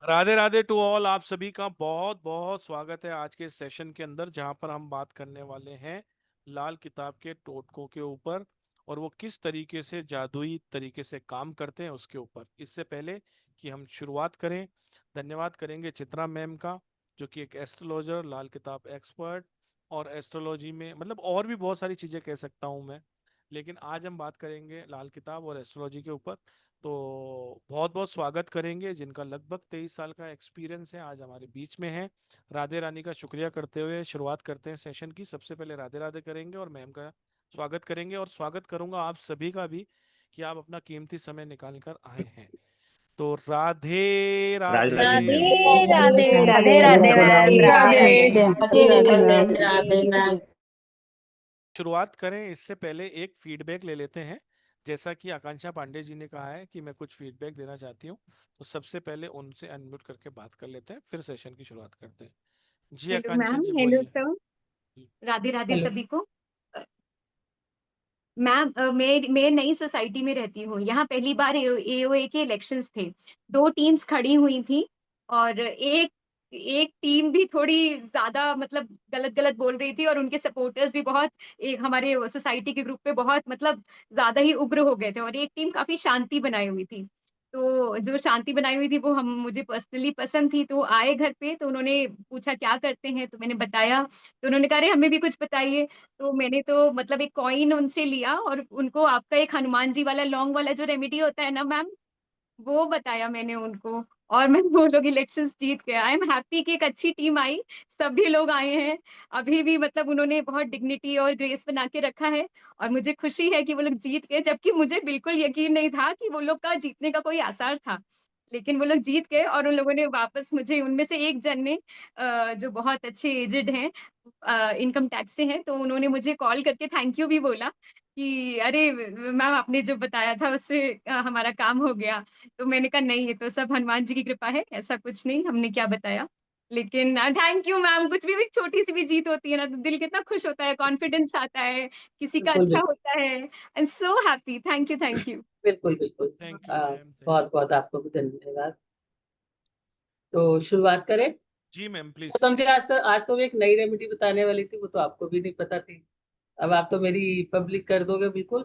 Radhe Radhe to all. आप सभी का बहुत बहुत स्वागत है आज के सेशन के अंदर, जहां पर हम बात करने वाले हैं लाल किताब के टोटकों के ऊपर और वो किस तरीके से जादुई तरीके से काम करते हैं उसके ऊपर। इससे पहले कि हम शुरुआत करें, धन्यवाद करेंगे चित्रा मैम का, जो कि एक एस्ट्रोलॉजर, लाल किताब एक्सपर्ट और एस्ट्रोलॉजी में मतलब और भी बहुत सारी चीजें कह सकता हूँ मैं, लेकिन आज हम बात करेंगे लाल किताब और एस्ट्रोलॉजी के ऊपर। तो बहुत बहुत स्वागत करेंगे जिनका लगभग 23 साल का एक्सपीरियंस है, आज हमारे बीच में है। राधे रानी का शुक्रिया करते हुए शुरुआत करते हैं सेशन की। सबसे पहले राधे राधे करेंगे और मैम का स्वागत करेंगे, और स्वागत करूंगा आप सभी का भी कि आप अपना कीमती समय निकाल कर आए हैं। तो Radhe Radhe Radhe. Radhe Radhe ma'am. Radhe. Radhe Radhe ma'am. Radhe Radhe Radhe ma'am. Radhe ma'am. शुरुआत करें इससे पहले एक फीडबैक ले लेते हैं। जैसा कि आकांक्षा पांडे जी ने कहा है कि मैं कुछ फीडबैक देना चाहती हूँ, तो सबसे पहले उनसे अनम्यूट करके बात कर लेते हैं, फिर सेशन की शुरुआत करते हैं। जी हेलो आकांक्षा मैम, जी हेलो बोलिए। सर। राधे राधे हेलो। सभी को। मैम, मैं नई सोसाइटी में रहती हूँ। यहाँ पहली बार एओए के इलेक्शंस थे। दो टीम्स खड़ी हुई थी और एक एक टीम भी थोड़ी ज्यादा मतलब गलत गलत बोल रही थी, और उनके सपोर्टर्स भी बहुत, एक हमारे सोसाइटी के ग्रुप पे बहुत मतलब ज्यादा ही उग्र हो गए थे, और एक टीम काफी शांति बनाई हुई थी। तो जो शांति बनाई हुई थी वो हम मुझे पर्सनली पसंद थी। तो आए घर पे तो उन्होंने पूछा क्या करते हैं, तो मैंने बताया। तो उन्होंने कहा अरे हमें भी कुछ बताइए। तो मैंने तो मतलब एक कॉइन उनसे लिया और उनको आपका एक हनुमान जी वाला लॉन्ग वाला जो रेमेडी होता है ना मैम, वो बताया मैंने उनको। और मैं वो लोग इलेक्शंस जीत गए। आई एम हैप्पी कि एक अच्छी टीम आई, सभी लोग आए हैं। अभी भी मतलब उन्होंने बहुत डिग्निटी और ग्रेस बना के रखा है, और मुझे खुशी है कि वो लोग जीत गए, जबकि मुझे बिल्कुल यकीन नहीं था कि वो लोग का जीतने का कोई आसार था। लेकिन वो लोग जीत गए, और उन लोगों ने वापस मुझे, उनमें से एक जन ने जो बहुत अच्छे एजेड हैं, इनकम टैक्स से हैं, तो उन्होंने मुझे कॉल करके थैंक यू भी बोला कि अरे मैम आपने जो बताया था उससे हमारा काम हो गया। तो मैंने कहा नहीं, ये तो सब हनुमान जी की कृपा है, ऐसा कुछ नहीं, हमने क्या बताया। लेकिन थैंक यू मैम। कुछ भी एक छोटी सी भी जीत होती है ना तो दिल कितना खुश होता है, कॉन्फिडेंस आता है, किसी का बिल्कुल अच्छा बिल्कुल। होता है। I am so happy. Thank you, thank you. बिल्कुल बिल्कुल। Thank you uh, ma'am, thank बहुत यू। बहुत आपको भी धन्यवाद। तो शुरुआत करें। जी मैम तो प्लीज। समझे, आज तो मैं एक नई रेमेडी बताने वाली थी, वो तो आपको भी नहीं पता थी। अब आप तो मेरी पब्लिक कर दोगे बिल्कुल।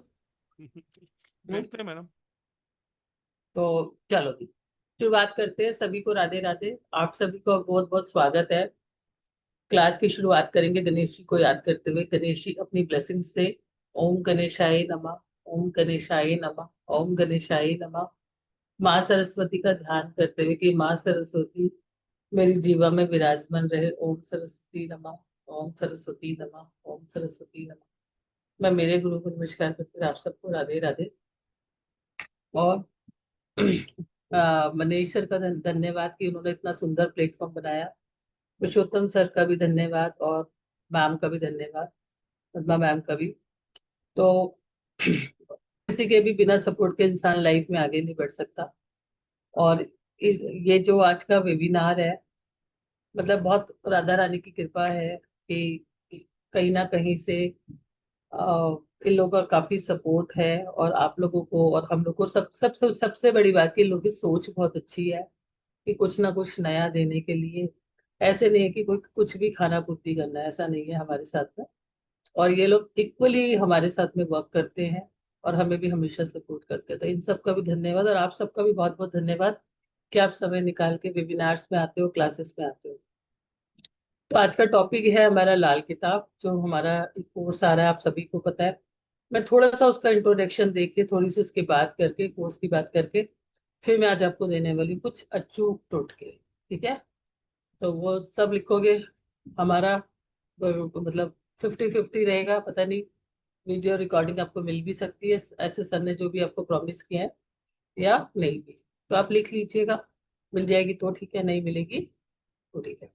हम्म? करते हैं मैडम। तो चलो जी, शुरुआत करते हैं। सभी को राधे राधे। आप सभी को बहुत बहुत स्वागत है। क्लास की शुरुआत करेंगे गणेश जी को याद करते हुए। गणेश जी अपनी ब्लेसिंग्स दे। ओम गणेशाय नमः। ओम गणेशाय नमः। ओम गणेशाय नमः। माँ सरस्वती का ध्यान करते हुए कि माँ सरस्वती मेरी जीवा में विराजमान रहे। ओम सरस्वती नमः। ओम सरस्वती नमः। ओम सरस्वती नमः। मैं मेरे गुरु को नमस्कार करते हुए आप सबको राधे राधे। और मनीष सर का धन्यवाद कि उन्होंने इतना सुंदर प्लेटफॉर्म बनाया। पुरुषोत्तम सर का भी धन्यवाद, और मैम का भी धन्यवाद, पद्मा मैम का भी। तो किसी के भी बिना सपोर्ट के इंसान लाइफ में आगे नहीं बढ़ सकता। और ये जो आज का वेबिनार है, मतलब बहुत राधा रानी की कृपा है कि कहीं ना कहीं से इन लोगों का काफी सपोर्ट है, और आप लोगों को और हम लोग को सबसे बड़ी बात कि इन लोगों की सोच बहुत अच्छी है कि कुछ ना कुछ नया देने के लिए। ऐसे नहीं है कि कोई कुछ भी खाना पूर्ति करना है, ऐसा नहीं है हमारे साथ में। और ये लोग इक्वली हमारे साथ में वर्क करते हैं, और हमें भी हमेशा सपोर्ट करते हैं। तो इन सबका भी धन्यवाद, और आप सबका भी बहुत बहुत धन्यवाद कि आप समय निकाल के वेबिनार्स में आते हो, क्लासेस में आते हो। तो आज का टॉपिक है हमारा लाल किताब, जो हमारा एक कोर्स आ रहा है, आप सभी को पता है। मैं थोड़ा सा उसका इंट्रोडक्शन देख के, थोड़ी सी उसकी बात करके, कोर्स की बात करके, फिर मैं आज आपको देने वाली हूँ कुछ अचूक टोटके। ठीक है? तो वो सब लिखोगे। हमारा मतलब 50-50 रहेगा, पता नहीं। वीडियो रिकॉर्डिंग आपको मिल भी सकती है, ऐसे सर ने जो भी आपको प्रॉमिस किया है, या नहीं भी। तो आप लिख लीजिएगा। मिल जाएगी तो ठीक है, नहीं मिलेगी तो ठीक है।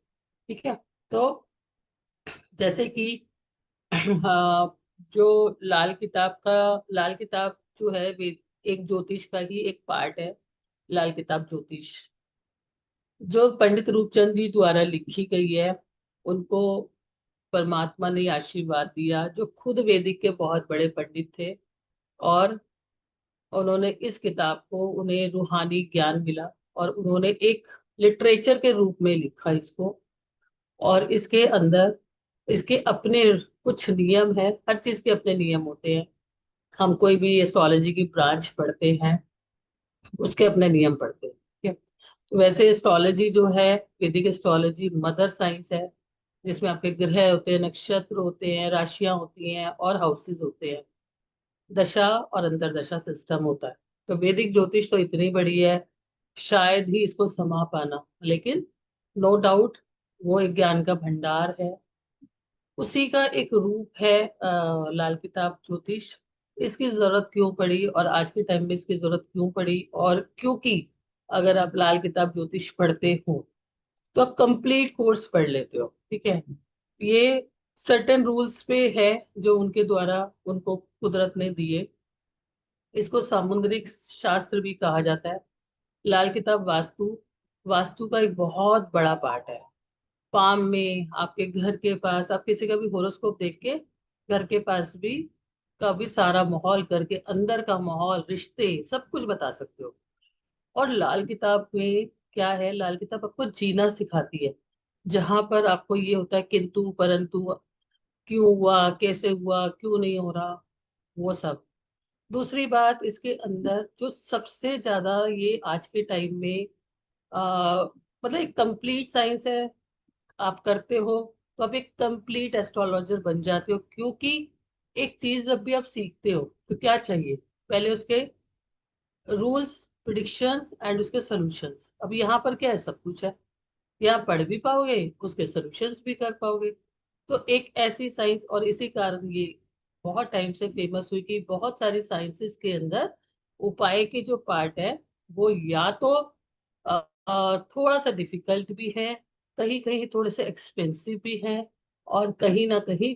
ठीक है। तो जैसे कि जो लाल किताब जो है वे एक ज्योतिष का ही एक पार्ट है। लाल किताब ज्योतिष जो पंडित रूपचंद जी द्वारा लिखी गई है, उनको परमात्मा ने आशीर्वाद दिया, जो खुद वैदिक के बहुत बड़े पंडित थे। और उन्होंने इस किताब को, उन्हें रूहानी ज्ञान मिला, और उन्होंने एक लिटरेचर के रूप में लिखा इसको। और इसके अंदर इसके अपने कुछ नियम है, हर चीज के अपने नियम होते हैं। हम कोई भी एस्ट्रोलॉजी की ब्रांच पढ़ते हैं, उसके अपने नियम पढ़ते हैं, ठीक है। तो वैसे एस्ट्रोलॉजी जो है, वैदिक एस्ट्रोलॉजी मदर साइंस है, जिसमें आपके ग्रह होते हैं, नक्षत्र होते हैं, राशियां होती हैं और हाउसेस होते हैं, दशा और अंतरदशा सिस्टम होता है। तो वैदिक ज्योतिष तो इतनी बड़ी है, शायद ही इसको समा पाना, लेकिन नो डाउट वो एक ज्ञान का भंडार है। उसी का एक रूप है लाल किताब ज्योतिष। इसकी जरूरत क्यों पड़ी और आज के टाइम में इसकी जरूरत क्यों पड़ी, और क्योंकि अगर आप लाल किताब ज्योतिष पढ़ते हो तो आप कंप्लीट कोर्स पढ़ लेते हो, ठीक है। ये सर्टेन रूल्स पे है जो उनके द्वारा उनको कुदरत ने दिए। इसको सामुद्रिक शास्त्र भी कहा जाता है। लाल किताब वास्तु वास्तु का एक बहुत बड़ा पार्ट है। फार्म में, आपके घर के पास, आप किसी का भी होरोस्कोप देख के घर के पास भी का भी सारा माहौल, घर के अंदर का माहौल, रिश्ते, सब कुछ बता सकते हो। और लाल किताब में क्या है, लाल किताब आपको जीना सिखाती है, जहां पर आपको ये होता है किंतु परंतु, क्यों हुआ, कैसे हुआ, क्यों नहीं हो रहा, वो सब। दूसरी बात, इसके अंदर जो सबसे ज्यादा ये आज के टाइम में मतलब एक कंप्लीट साइंस है, आप करते हो तो आप एक कंप्लीट एस्ट्रोलॉजर बन जाते हो। क्योंकि एक चीज जब भी आप सीखते हो तो क्या चाहिए, पहले उसके रूल्स, प्रिडिक्शंस एंड उसके सॉल्यूशंस। अब यहाँ पर क्या है, सब कुछ है। यहाँ पढ़ भी पाओगे, उसके सॉल्यूशंस भी कर पाओगे। तो एक ऐसी साइंस, और इसी कारण ये बहुत टाइम से फेमस हुई कि बहुत सारी साइंसेस के अंदर उपाय की जो पार्ट है वो या तो थोड़ा सा डिफिकल्ट भी है, कहीं कहीं थोड़े से एक्सपेंसिव भी है, और कहीं ना कहीं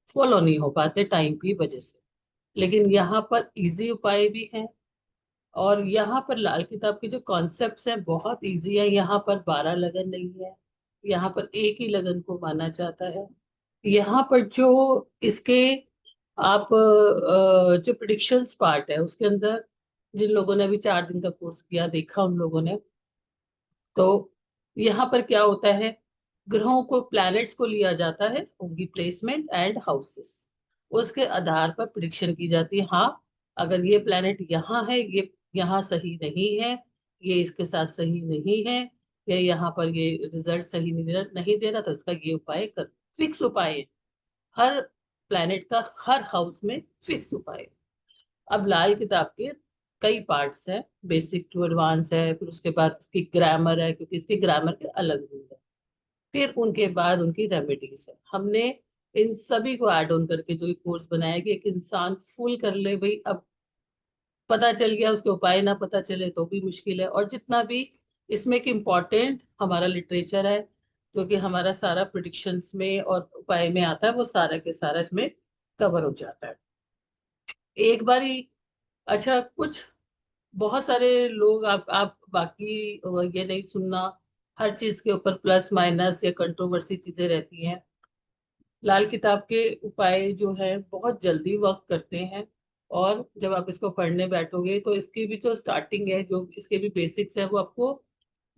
फॉलो नहीं हो पाते टाइम की वजह से। लेकिन यहाँ पर इजी उपाय भी हैं। और यहाँ पर लाल किताब के जो कॉन्सेप्ट्स हैं बहुत इजी है। यहाँ पर 12 लगन नहीं है, यहाँ पर एक ही लगन को माना जाता है। यहाँ पर जो इसके आप जो प्रिडिक्शंस पार्ट है उसके अंदर, जिन लोगों ने अभी 4 दिन का कोर्स किया, देखा उन लोगों ने, तो यहाँ पर क्या होता है, ग्रहों को, प्लैनेट्स को लिया जाता है, उनकी प्लेसमेंट एंड हाउसेस, उसके आधार पर प्रिडिक्शन की जाती है। हाँ, अगर ये प्लैनेट यहाँ है, ये यहाँ सही नहीं है, ये इसके साथ सही नहीं है, या यहाँ पर ये रिजल्ट सही नहीं दे रहा, तो इसका ये उपाय कर, फिक्स उपाय है। हर प्लैनेट का हर हाउस में फिक्स उपाय है। अब लाल किताब के कई पार्ट्स हैं, बेसिक टू एडवांस है, फिर उसके बाद इसकी ग्रामर है, क्योंकि इसके ग्रामर के अलग रूल है, फिर उनके बाद उनकी रेमेडीज है। हमने इन सभी को ऐड ऑन करके जो कोर्स बनाया कि एक इंसान फुल कर ले भाई। अब पता चल गया, उसके उपाय ना पता चले तो भी मुश्किल है। और जितना भी इसमें एक इम्पॉर्टेंट हमारा लिटरेचर है, जो कि हमारा सारा प्रिडिक्शंस में और उपाय में आता है, वो सारा के सारा इसमें कवर हो जाता है एक बारी। अच्छा, कुछ बहुत सारे लोग, आप बाकी ये नहीं सुनना, हर चीज के ऊपर प्लस माइनस या कंट्रोवर्सी चीजें रहती हैं। लाल किताब के उपाय जो है बहुत जल्दी वर्क करते हैं। और जब आप इसको पढ़ने बैठोगे तो इसकी भी जो स्टार्टिंग है, जो इसके भी बेसिक्स है, वो आपको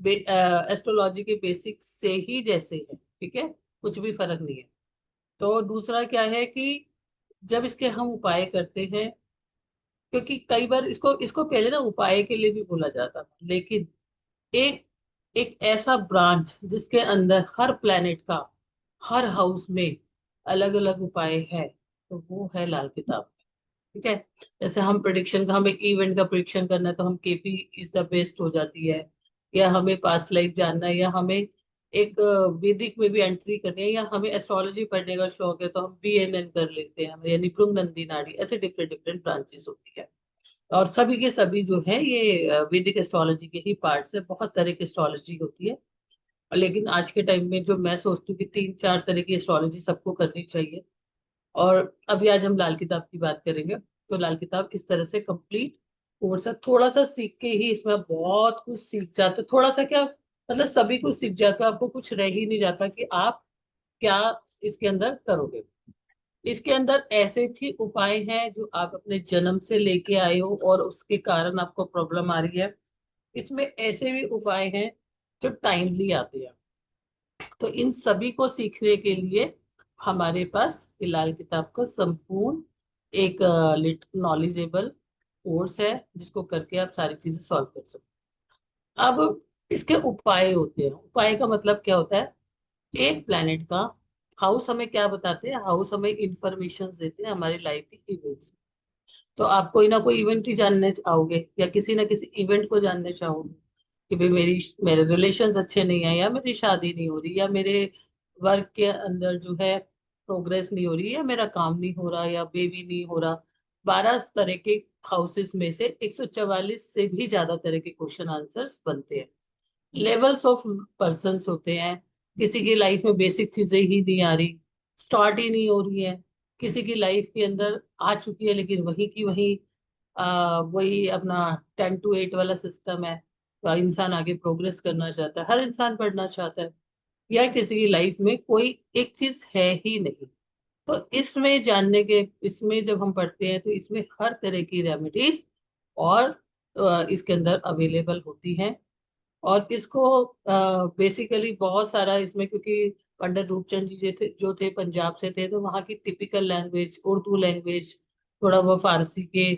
एस्ट्रोलॉजी के बेसिक्स से ही जैसे है, ठीक है, कुछ भी फर्क नहीं है। तो दूसरा क्या है कि जब इसके हम उपाय करते हैं, क्योंकि कई बार इसको इसको पहले ना उपाय के लिए भी बोला जाता था, लेकिन एक एक ऐसा ब्रांच जिसके अंदर हर प्लेनेट का हर हाउस में अलग अलग उपाय है, तो वो है लाल किताब, ठीक है। जैसे हम प्रिडिक्शन का, हम एक इवेंट का प्रिडिक्शन करना है तो हम केपी इज द बेस्ट हो जाती है, या हमें पास्ट लाइफ जानना है, या हमें एक वैदिक में भी एंट्री करनी है, या हमें एस्ट्रोलॉजी पढ़ने का शौक है तो हम बीएनएन कर लेते हैं, यानी भृंग नंदी नाड़ी, ऐसे डिफरेंट डिफरेंट ब्रांचेस होती है। और सभी के सभी जो है ये वैदिक एस्ट्रोलॉजी के ही पार्ट्स है। बहुत तरह की एस्ट्रोलॉजी होती है, लेकिन आज के टाइम में जो मैं सोचती हूँ कि 3-4 तरह की एस्ट्रोलॉजी सबको करनी चाहिए। और अभी आज हम लाल किताब की बात करेंगे। तो लाल किताब इस तरह से कंप्लीट कोर्स है। थोड़ा सा सीख के ही इसमें आप बहुत कुछ सीख जाते हो। थोड़ा सा क्या, मतलब सभी कुछ सीख जाते हो, आपको कुछ रह ही नहीं जाता कि आप क्या इसके अंदर करोगे। इसके अंदर ऐसे भी उपाय हैं जो आप अपने जन्म से लेके आए हो और उसके कारण आपको प्रॉब्लम आ रही है। इसमें ऐसे भी उपाय हैं जो टाइमली आते हैं। तो इन सभी को सीखने के लिए हमारे पास लाल किताब का संपूर्ण एक नॉलेजेबल कोर्स है, जिसको करके आप सारी चीजें सॉल्व कर सकते हैं। अब इसके उपाय होते हैं। उपाय का मतलब क्या होता है? एक प्लेनेट का हाउस हमें क्या बताते हैं? हाउस हमें इंफॉर्मेशन देते हैं हमारी लाइफ की इवेंट्स। तो आप कोई ना कोई इवेंट ही जानने आओगे, या किसी ना किसी इवेंट को जानने चाहोगे कि भाई मेरे रिलेशंस अच्छे नहीं है, या मेरी शादी नहीं हो रही, या मेरे वर्क के अंदर जो है प्रोग्रेस नहीं हो रही, या मेरा काम नहीं हो रहा, या बेबी नहीं हो रहा। 12 तरह के हाउसेस में से 144 से भी ज्यादा तरह के क्वेश्चन आंसर्स बनते हैं। लेवल्स ऑफ पर्सन्स होते हैं। किसी की लाइफ में बेसिक चीजें ही नहीं आ रही, स्टार्ट ही नहीं हो रही है। किसी की लाइफ के अंदर आ चुकी है, लेकिन वही की वही वही अपना 10 to 8 वाला सिस्टम है। तो इंसान आगे प्रोग्रेस करना चाहता है, हर इंसान पढ़ना चाहता है। या किसी की लाइफ में कोई एक चीज है ही नहीं। तो इसमें जब हम पढ़ते हैं तो इसमें हर तरह की रेमेडीज और इसके अंदर अवेलेबल होती हैं। और इसको बेसिकली बहुत सारा इसमें, क्योंकि पंडित रूपचंद जी जो थे पंजाब से थे, तो वहाँ की टिपिकल लैंग्वेज उर्दू लैंग्वेज, थोड़ा वो फारसी के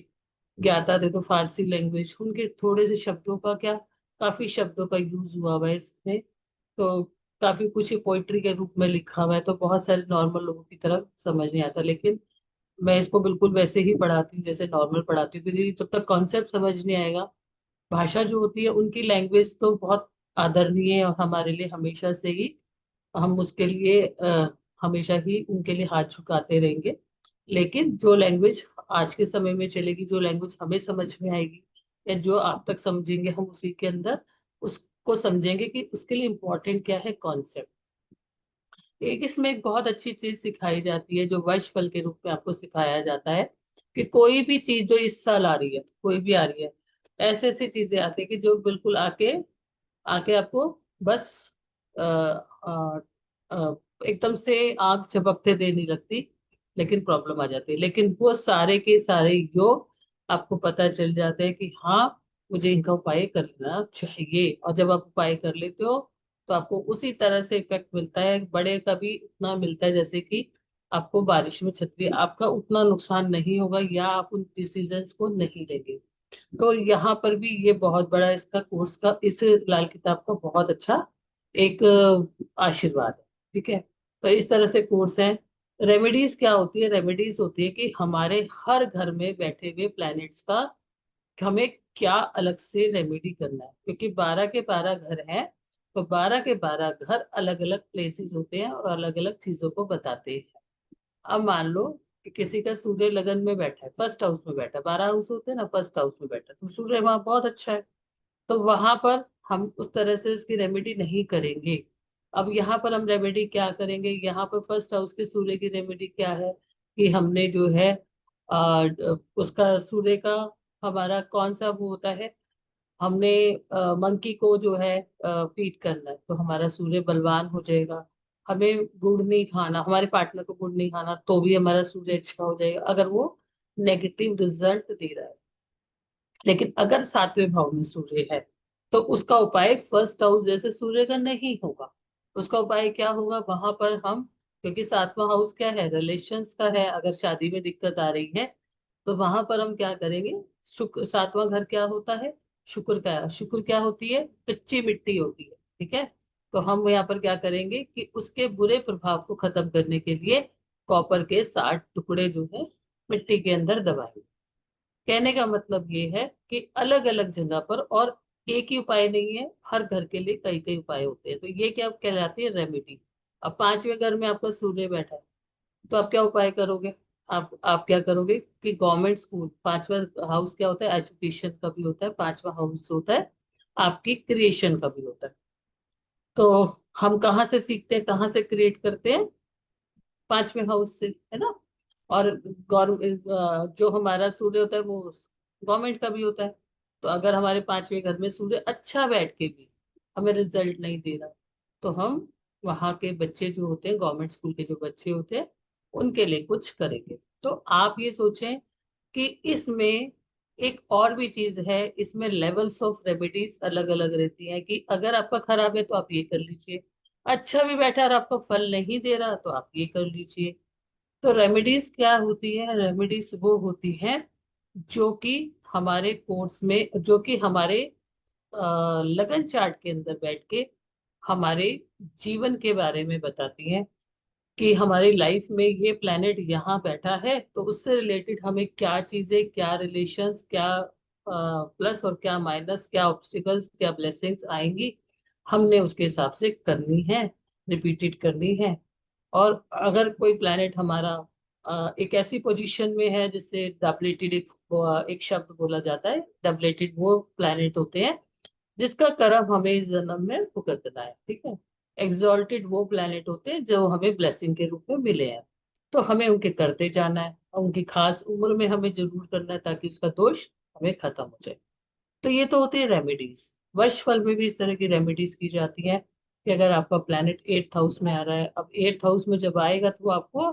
ज्ञाता थे, तो फारसी लैंग्वेज उनके थोड़े से शब्दों का क्या, काफी शब्दों का यूज हुआ हुआ है इसमें। तो काफी कुछ पोइट्री के रूप में लिखा हुआ है, तो बहुत सारे नॉर्मल लोगों की तरह समझ नहीं आता। लेकिन मैं इसको बिल्कुल वैसे ही पढ़ाती हूँ जैसे नॉर्मल पढ़ाती हूँ, क्योंकि जब तक कॉन्सेप्ट समझ नहीं आएगा, भाषा जो होती है उनकी लैंग्वेज तो बहुत आदरणीय है, और हमारे लिए हमेशा से ही हम उसके लिए हमेशा ही उनके लिए हाथ झुकाते रहेंगे। लेकिन जो लैंग्वेज आज के समय में चलेगी, जो लैंग्वेज हमें समझ में आएगी, या जो आप तक समझेंगे, हम उसी के अंदर उसको समझेंगे कि उसके लिए इम्पोर्टेंट क्या है कॉन्सेप्ट। एक इसमें एक बहुत अच्छी चीज सिखाई जाती है, जो वर्ष फल के रूप में आपको सिखाया जाता है कि कोई भी चीज जो इस साल आ रही है, कोई भी आ रही है, ऐसी ऐसी चीजें आती है कि जो बिल्कुल आके आके आपको बस अ, अ, एकदम से आंख झपकते दे नहीं लगती, लेकिन प्रॉब्लम आ जाती है। लेकिन वो सारे के सारे योग आपको पता चल जाते हैं कि हाँ, मुझे इनका उपाय करना चाहिए। और जब आप उपाय कर लेते हो, तो आपको उसी तरह से इफेक्ट मिलता है। बड़े का भी उतना मिलता है, जैसे कि आपको बारिश में छतरी, आपका उतना नुकसान नहीं होगा, या आप उन डिसीजंस को नहीं लेंगे। तो यहाँ पर भी ये बहुत बड़ा इसका कोर्स का, इस लाल किताब का बहुत अच्छा एक आशीर्वाद है। ठीक है। तो इस तरह से कोर्स है। रेमेडीज क्या होती है? रेमेडीज होती है कि हमारे हर घर में बैठे हुए प्लैनेट्स का हमें क्या अलग से रेमेडी करना है, क्योंकि 12 के 12 घर हैं। तो 12 के 12 घर अलग अलग प्लेसेस होते हैं और अलग अलग चीजों को बताते हैं। अब मान लो कि किसी का सूर्य लगन में बैठा है, फर्स्ट हाउस में बैठा है, 12 हाउस होते हैं ना, फर्स्ट हाउस में बैठा है, तो सूर्य वहां बहुत अच्छा है। तो वहां पर हम उस तरह से उसकी रेमेडी नहीं करेंगे। अब यहाँ पर हम रेमेडी क्या करेंगे? यहाँ पर फर्स्ट हाउस के सूर्य की रेमेडी क्या है कि हमने जो है उसका सूर्य का हमारा कौन सा वो होता है, हमने मंकी को जो है फीड करना है, तो हमारा सूर्य बलवान हो जाएगा। हमें गुड़ नहीं खाना, हमारे पार्टनर को गुड़ नहीं खाना, तो भी हमारा सूर्य अच्छा हो जाएगा, अगर वो नेगेटिव रिजल्ट दे रहा है। लेकिन अगर 7वें भाव में सूर्य है, तो उसका उपाय फर्स्ट हाउस जैसे सूर्य का नहीं होगा। उसका उपाय क्या होगा? वहां पर हम, क्योंकि 7वां हाउस क्या है? रिलेशंस का है। अगर शादी में दिक्कत आ रही है, तो वहां पर हम क्या करेंगे? शुक्र, 7वां घर क्या होता है? शुक्र का है। शुक्र क्या होती है? कच्ची मिट्टी होती है। ठीक है। तो हम यहाँ पर क्या करेंगे कि उसके बुरे प्रभाव को खत्म करने के लिए कॉपर के 60 टुकड़े जो है मिट्टी के अंदर दबाएंगे। कहने का मतलब ये है कि अलग अलग जगह पर, और एक ही उपाय नहीं है, हर घर के लिए कई कई उपाय होते हैं। तो ये क्या कहलाती है? रेमेडी। अब 5वें घर में आपका सूर्य बैठा है, तो आप क्या उपाय करोगे? आप क्या करोगे कि गवर्नमेंट स्कूल, 5वां हाउस क्या होता है? एजुकेशन का भी होता है। 5वां हाउस होता है आपकी क्रिएशन का भी होता है। तो हम कहाँ से सीखते हैं, कहाँ से क्रिएट करते हैं? 5वें हाउस से, है ना। और गवर्नमेंट, जो हमारा सूर्य होता है वो गवर्नमेंट का भी होता है। तो अगर हमारे 5वें घर में सूर्य अच्छा बैठ के भी हमें रिजल्ट नहीं दे रहा, तो हम वहाँ के बच्चे जो होते हैं, गवर्नमेंट स्कूल के जो बच्चे होते हैं, उनके लिए कुछ करेंगे। तो आप ये सोचें कि इसमें एक और भी चीज है, इसमें लेवल्स ऑफ रेमेडीज अलग अलग रहती हैं, कि अगर आपका खराब है तो आप ये कर लीजिए, अच्छा भी बैठा और आपको फल नहीं दे रहा तो आप ये कर लीजिए। तो रेमेडीज क्या होती है? रेमेडीज वो होती हैं जो कि हमारे कोर्स में, जो कि हमारे लगन चार्ट के अंदर बैठ के हमारे जीवन के बारे में बताती हैं, कि हमारी लाइफ में ये प्लेनेट यहाँ बैठा है तो उससे रिलेटेड हमें क्या चीजें, क्या रिलेशंस, क्या प्लस और क्या माइनस, क्या ऑब्स्टिकल्स, क्या ब्लेसिंग्स आएंगी, हमने उसके हिसाब से करनी है, रिपीटेड करनी है। और अगर कोई प्लेनेट हमारा एक ऐसी पोजीशन में है, जिससे डबलेटेड एक शब्द बोला जाता है, डबलेटेड वो प्लेनेट होते हैं जिसका कर्म हमें इस जन्म में भुगतना है, ठीक है। एग्जॉल्टेड वो प्लेनेट होते हैं जो हमें ब्लेसिंग के रूप में मिले हैं, तो हमें उनके करते जाना है, और उनकी खास उम्र में हमें जरूर करना है, ताकि उसका दोष हमें खत्म हो जाए। तो ये तो होते हैं रेमेडीज। वश फल में भी इस तरह की रेमेडीज की जाती हैं, कि अगर आपका प्लेनेट 8th हाउस में आ रहा है, अब 8th हाउस में जब आएगा तो वो आपको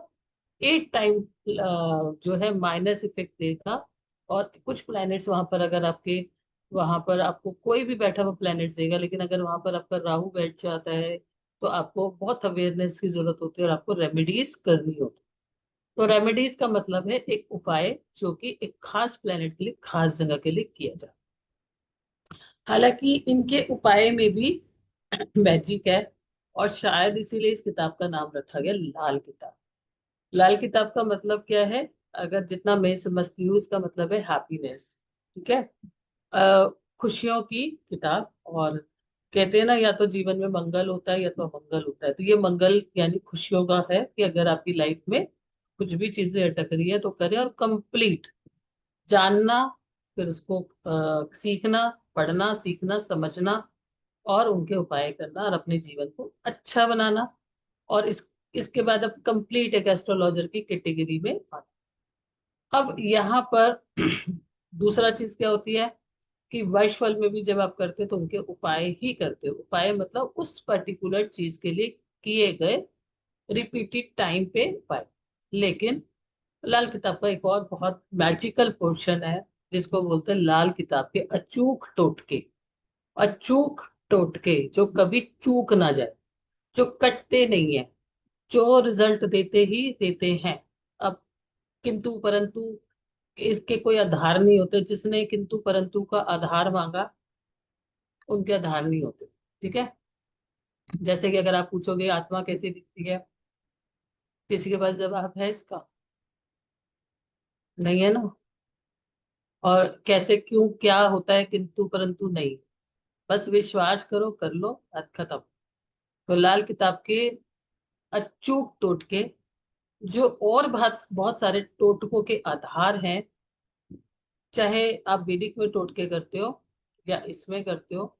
8 टाइम जो है माइनस इफेक्ट देगा। और कुछ प्लैनेट्स वहां पर, अगर आपके वहां पर आपको कोई भी बैठा हुआ प्लैनेट देगा, लेकिन अगर वहां पर आपका राहु बैठ जाता है तो आपको बहुत अवेयरनेस की जरूरत होती है, और आपको रेमेडीज करनी होती है। तो रेमेडीज का मतलब है एक उपाय जो कि एक खास प्लैनेट के लिए, खास जगह के लिए किया जाए। हालांकि इनके उपाय में भी मैजिक है, और शायद इसीलिए इस किताब का नाम रखा गया लाल किताब। लाल किताब का मतलब क्या है? अगर जितना मैं समझती हूँ, इसका मतलब है हैप्पीनेस, ठीक है। खुशियों की किताब। और कहते हैं ना, या तो जीवन में मंगल होता है या तो अमंगल होता है, तो ये मंगल यानी खुशियों का है, कि अगर आपकी लाइफ में कुछ भी चीजें अटक रही है तो करें, और कंप्लीट जानना, फिर उसको सीखना, पढ़ना, सीखना, समझना, और उनके उपाय करना, और अपने जीवन को अच्छा बनाना। और इसके बाद अब कंप्लीट एक एस्ट्रोलॉजर की कैटेगरी में आना। अब यहाँ पर दूसरा चीज क्या होती है, कि वैश्वल में भी जब आप करते हो तो उनके उपाय ही करते हो। उपाय मतलब उस पर्टिकुलर चीज के लिए किए गए रिपीटेड टाइम पे उपाय। लेकिन लाल किताब का एक और बहुत मैजिकल पोर्शन है, जिसको बोलते हैं लाल किताब के अचूक टोटके। अचूक टोटके जो कभी चूक ना जाए, जो कटते नहीं है, जो रिजल्ट देते ही देते हैं। अब किंतु परंतु इसके कोई आधार नहीं होते, जिसने किंतु परंतु का आधार मांगा उनके आधार नहीं होते, ठीक है। जैसे कि अगर आप पूछोगे आत्मा कैसी दिखती है, किसी के पास जवाब है इसका? नहीं है ना। और कैसे, क्यों, क्या होता है, किंतु परंतु नहीं। बस विश्वास करो, कर लो, बात खत्म। तो लाल किताब के अचूक टोटके, जो और बहुत बहुत सारे टोटकों के आधार हैं, चाहे आप वैदिक में टोटके करते हो या इसमें करते हो,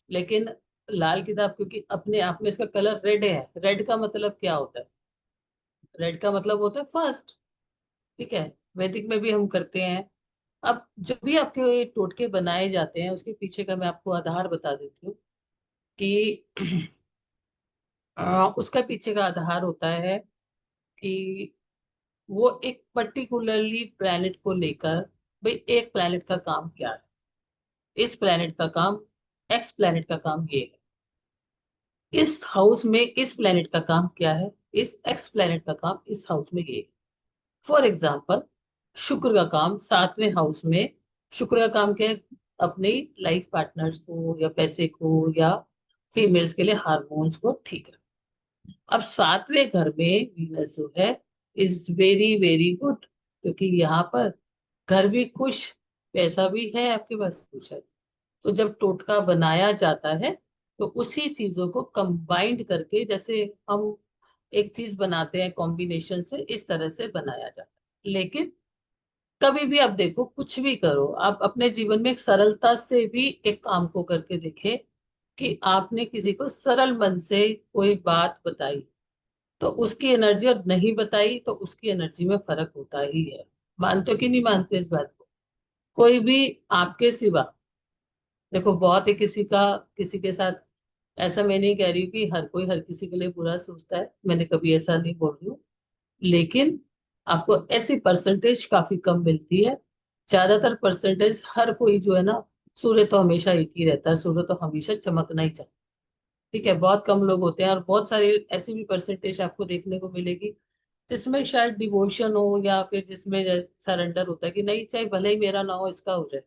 लेकिन लाल किताब क्योंकि अपने आप में इसका कलर रेड है। रेड का मतलब क्या होता है? रेड का मतलब होता है फास्ट, ठीक है। वैदिक में भी हम करते हैं। अब जब भी आपके ये टोटके बनाए जाते हैं, उसके पीछे का मैं आपको आधार बता देती हूँ, कि उसका पीछे का आधार होता है कि वो एक पर्टिकुलरली प्लेनेट को लेकर, भाई एक प्लेनेट का काम क्या है, इस प्लेनेट का काम, एक्स प्लेनेट का काम ये है, इस हाउस में इस प्लेनेट का काम क्या है, इस एक्स प्लेनेट का काम इस हाउस में ये है। फॉर एग्जाम्पल, शुक्र का काम 7वें हाउस में, शुक्र का काम क्या है? अपने लाइफ पार्टनर्स को, या पैसे को, या फीमेल्स के लिए हार्मोन्स को ठीक है। अब 7वें घर में वीनस जो है, इज वेरी वेरी गुड, क्योंकि यहाँ पर घर भी खुश, पैसा भी है आपके पास, कुछ है। तो जब टोटका बनाया जाता है, तो उसी चीजों को कंबाइंड करके, जैसे हम एक चीज बनाते हैं कॉम्बिनेशन से, इस तरह से बनाया जाता है। लेकिन कभी भी आप देखो, कुछ भी करो, आप अपने जीवन में एक सरलता से भी एक काम को करके देखें, कि आपने किसी को सरल मन से कोई बात बताई, तो उसकी एनर्जी, और नहीं बताई तो उसकी एनर्जी में फर्क होता ही है। मानते हो कि नहीं मानते इस बात को? कोई भी आपके सिवा, देखो बहुत ही किसी का, किसी के साथ, ऐसा मैं नहीं कह रही हूँ कि हर कोई हर किसी के लिए बुरा सोचता है, मैंने कभी ऐसा नहीं बोल रही हूँ, लेकिन आपको ऐसी परसेंटेज काफी कम मिलती है ज्यादातर परसेंटेज हर कोई जो है ना, सूर्य तो हमेशा एक ही रहता है, सूर्य तो हमेशा चमकना ही चाहिए। ठीक है, बहुत कम लोग होते हैं, और बहुत सारी ऐसी भी परसेंटेज आपको देखने को मिलेगी जिसमें शायद डिवोशन हो, या फिर जिसमें सरेंडर होता है कि नहीं, चाहे भले ही मेरा ना हो, इसका हो जाए।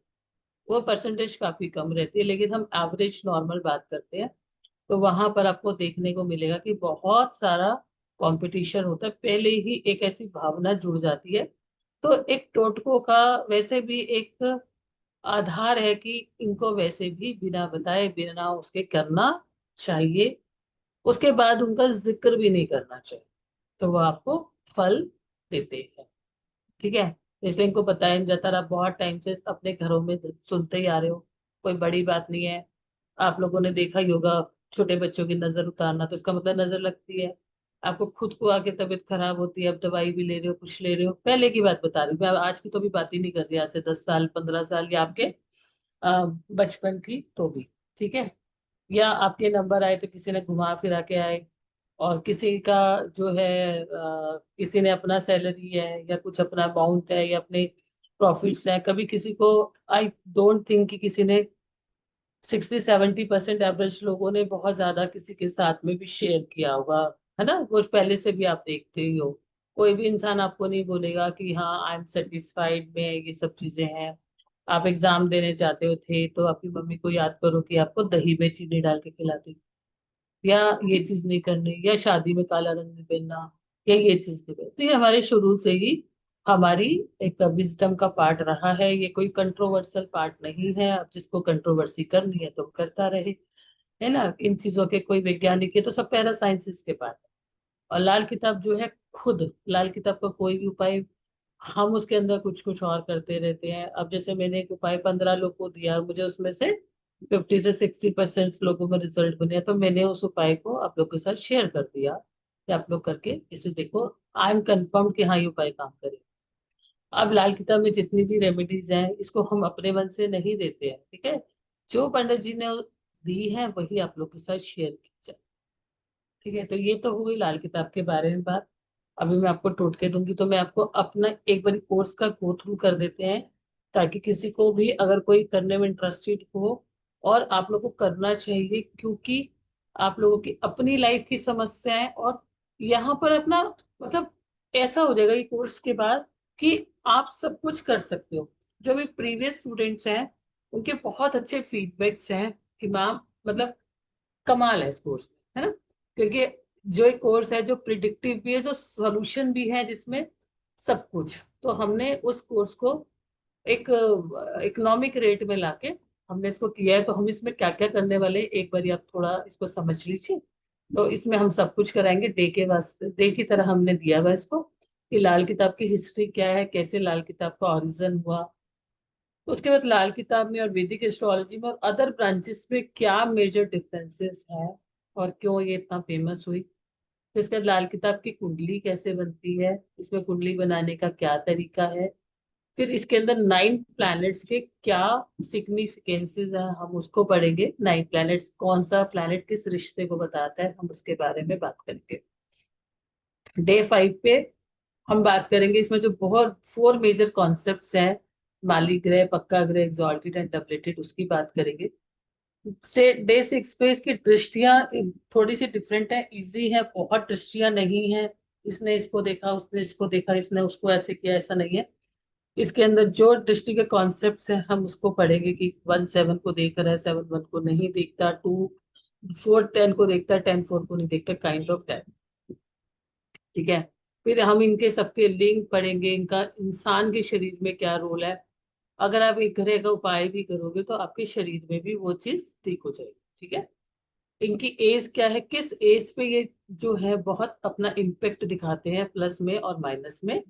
वो परसेंटेज काफी कम रहती है, लेकिन हम एवरेज नॉर्मल बात करते हैं, तो वहां पर आपको देखने को मिलेगा कि बहुत सारा कंपटीशन होता है, पहले ही एक ऐसी भावना जुड़ जाती है। तो एक टोटको का वैसे भी एक आधार है कि इनको वैसे भी बिना बताए, बिना उसके करना चाहिए, उसके बाद उनका जिक्र भी नहीं करना चाहिए, तो वो आपको फल देते हैं। ठीक है, इसलिए इनको बताया जाता है। आप बहुत टाइम से अपने घरों में सुनते ही आ रहे हो, कोई बड़ी बात नहीं है। आप लोगों ने देखा ही होगा, छोटे बच्चों की नजर उतारना, तो इसका मतलब नजर लगती है। आपको खुद को आके तबीयत खराब होती है, अब दवाई भी ले रहे हो, कुछ ले रहे हो, पहले की बात बता रही हूँ मैं, आज की तो भी बात ही नहीं कर रही, आज से 10 साल 15 साल या आपके बचपन की तो भी। ठीक है, या आपके नंबर आए तो किसी ने घुमा फिरा के आए, और किसी का जो है किसी ने अपना सैलरी है या कुछ अपना अमाउंट है या अपने प्रॉफिट्स है, कभी किसी को, आई डोंट थिंक कि किसी ने 60-70% एवरेज लोगों ने बहुत ज्यादा किसी के साथ में भी शेयर किया होगा, है ना, वो पहले से भी आप देखते ही हो। कोई भी इंसान आपको नहीं बोलेगा कि हाँ आई एम सेटिस्फाइड में ये सब चीजें हैं। आप एग्जाम देने जाते हो थे तो आपकी मम्मी को याद करो कि आपको दही में चीनी डाल के खिलाती, या ये चीज नहीं करनी, या शादी में काला रंग नहीं पहनना, या ये चीज नहीं पहननी। तो ये हमारे शुरू से ही हमारी एक विजडम का पार्ट रहा है, ये कोई कंट्रोवर्शियल पार्ट नहीं है। अब जिसको कंट्रोवर्सी करनी है तो करता रहे, है ना, इन चीजों के कोई वैज्ञानिक है तो सब पैरा साइंसेस के पार्ट है। और लाल किताब जो है, खुद लाल किताब का कोई भी उपाय, हम उसके अंदर कुछ कुछ और करते रहते हैं। अब जैसे मैंने एक उपाय 15 लोग को दिया, मुझे उसमें से 50 से 60% लोगों में रिजल्ट बने, तो मैंने उस उपाय को आप लोग के साथ शेयर कर दिया कि आप लोग करके इसे देखो, आई एम कंफर्म कि हाँ ये उपाय काम करे। अब लाल किताब में जितनी भी रेमेडीज हैं, इसको हम अपने मन से नहीं देते हैं। ठीक है, जो पंडित जी ने दी है वही आप लोग के साथ शेयर की जाए। ठीक है, तो ये तो हो गई लाल किताब के बारे में बात। अभी मैं आपको टोटके दूंगी, तो मैं आपको अपना एक बार कोर्स का गो थ्रू कर देते हैं, ताकि किसी को भी अगर कोई करने में इंटरेस्टेड हो, और आप लोग को करना चाहिए, क्योंकि आप लोगों की अपनी लाइफ की समस्याएं, और यहाँ पर अपना मतलब ऐसा हो जाएगा ये कोर्स के बाद कि आप सब कुछ कर सकते हो। जो भी प्रीवियस स्टूडेंट्स हैं उनके बहुत अच्छे फीडबैक्स हैं कि मैम मतलब कमाल है इस कोर्स में, है ना, क्योंकि जो एक कोर्स है जो प्रिडिक्टिव भी है, जो सॉल्यूशन भी है, जिसमें सब कुछ, तो हमने उस कोर्स को एक इकोनॉमिक रेट में लाके हमने इसको किया है। तो हम इसमें क्या क्या करने वाले हैं, एक बार आप थोड़ा इसको समझ लीजिए। तो इसमें हम सब कुछ कराएंगे, डे के वास्ते डे की तरह हमने दिया हुआ है इसको, कि लाल किताब की हिस्ट्री क्या है, कैसे लाल किताब का ओरिजिन हुआ, उसके बाद लाल किताब में और वैदिक एस्ट्रोलॉजी में और अदर ब्रांचेस में क्या मेजर डिफरेंसेस हैं, और क्यों ये इतना फेमस हुई। फिर इसके बाद लाल किताब की कुंडली कैसे बनती है, इसमें कुंडली बनाने का क्या तरीका है। फिर इसके अंदर 9 प्लैनेट्स के क्या सिग्निफिकेंसेस है, हम उसको पढ़ेंगे। 9 प्लैनेट्स, कौन सा प्लैनेट किस रिश्ते को बताता है, हम उसके बारे में बात करेंगे। डे 5 पे हम बात करेंगे, इसमें जो बहुत 4 मेजर कॉन्सेप्ट्स हैं, माली ग्रह, पक्का ग्रह, एग्जॉल्टेड एंड डबलेटेड, उसकी बात करेंगे। से डे 6 पे इसकी दृष्टियां थोड़ी सी डिफरेंट है, इजी है, बहुत दृष्टियां नहीं है, इसने इसको देखा, उसने इसको देखा, इसने उसको ऐसे किया, ऐसा नहीं है। इसके अंदर जो दृष्टि के कॉन्सेप्ट्स हैं हम उसको पढ़ेंगे, कि 1 7 को देख रहा है, 7 1 को नहीं देखता, 2 4 10 को देखता है, 10 4 को नहीं देखता, काइंड ऑफ दैट। ठीक है, फिर हम इनके सबके लिंक पढ़ेंगे, इनका इंसान के शरीर में क्या रोल है। अगर आप एक ग्रह का उपाय भी करोगे तो आपके शरीर में भी वो चीज ठीक हो जाएगी। ठीक है, इनकी एज क्या है, किस एज पे ये जो है बहुत अपना इम्पेक्ट दिखाते हैं, प्लस में और माइनस में,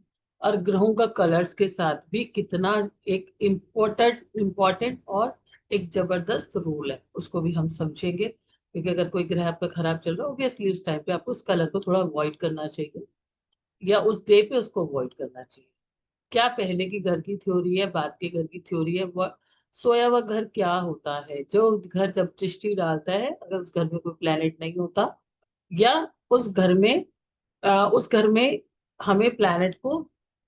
और ग्रहों का कलर्स के साथ भी कितना एक इम्पोर्टेंट और एक जबरदस्त रोल है, उसको भी हम समझेंगे। क्योंकि अगर कोई ग्रह आपका खराब चल रहा है, ऑब्वियसली उस टाइम पे आपको उस कलर को थोड़ा अवॉइड करना चाहिए, या उस डे पे उसको अवॉइड करना चाहिए। क्या पहले की घर की थ्योरी है, बाद के घर की थ्योरी है, वो सोया हुआ घर क्या होता है, जो घर जब दृष्टि डालता है, अगर उस घर में कोई प्लेनेट नहीं होता, या उस घर में हमें प्लैनेट को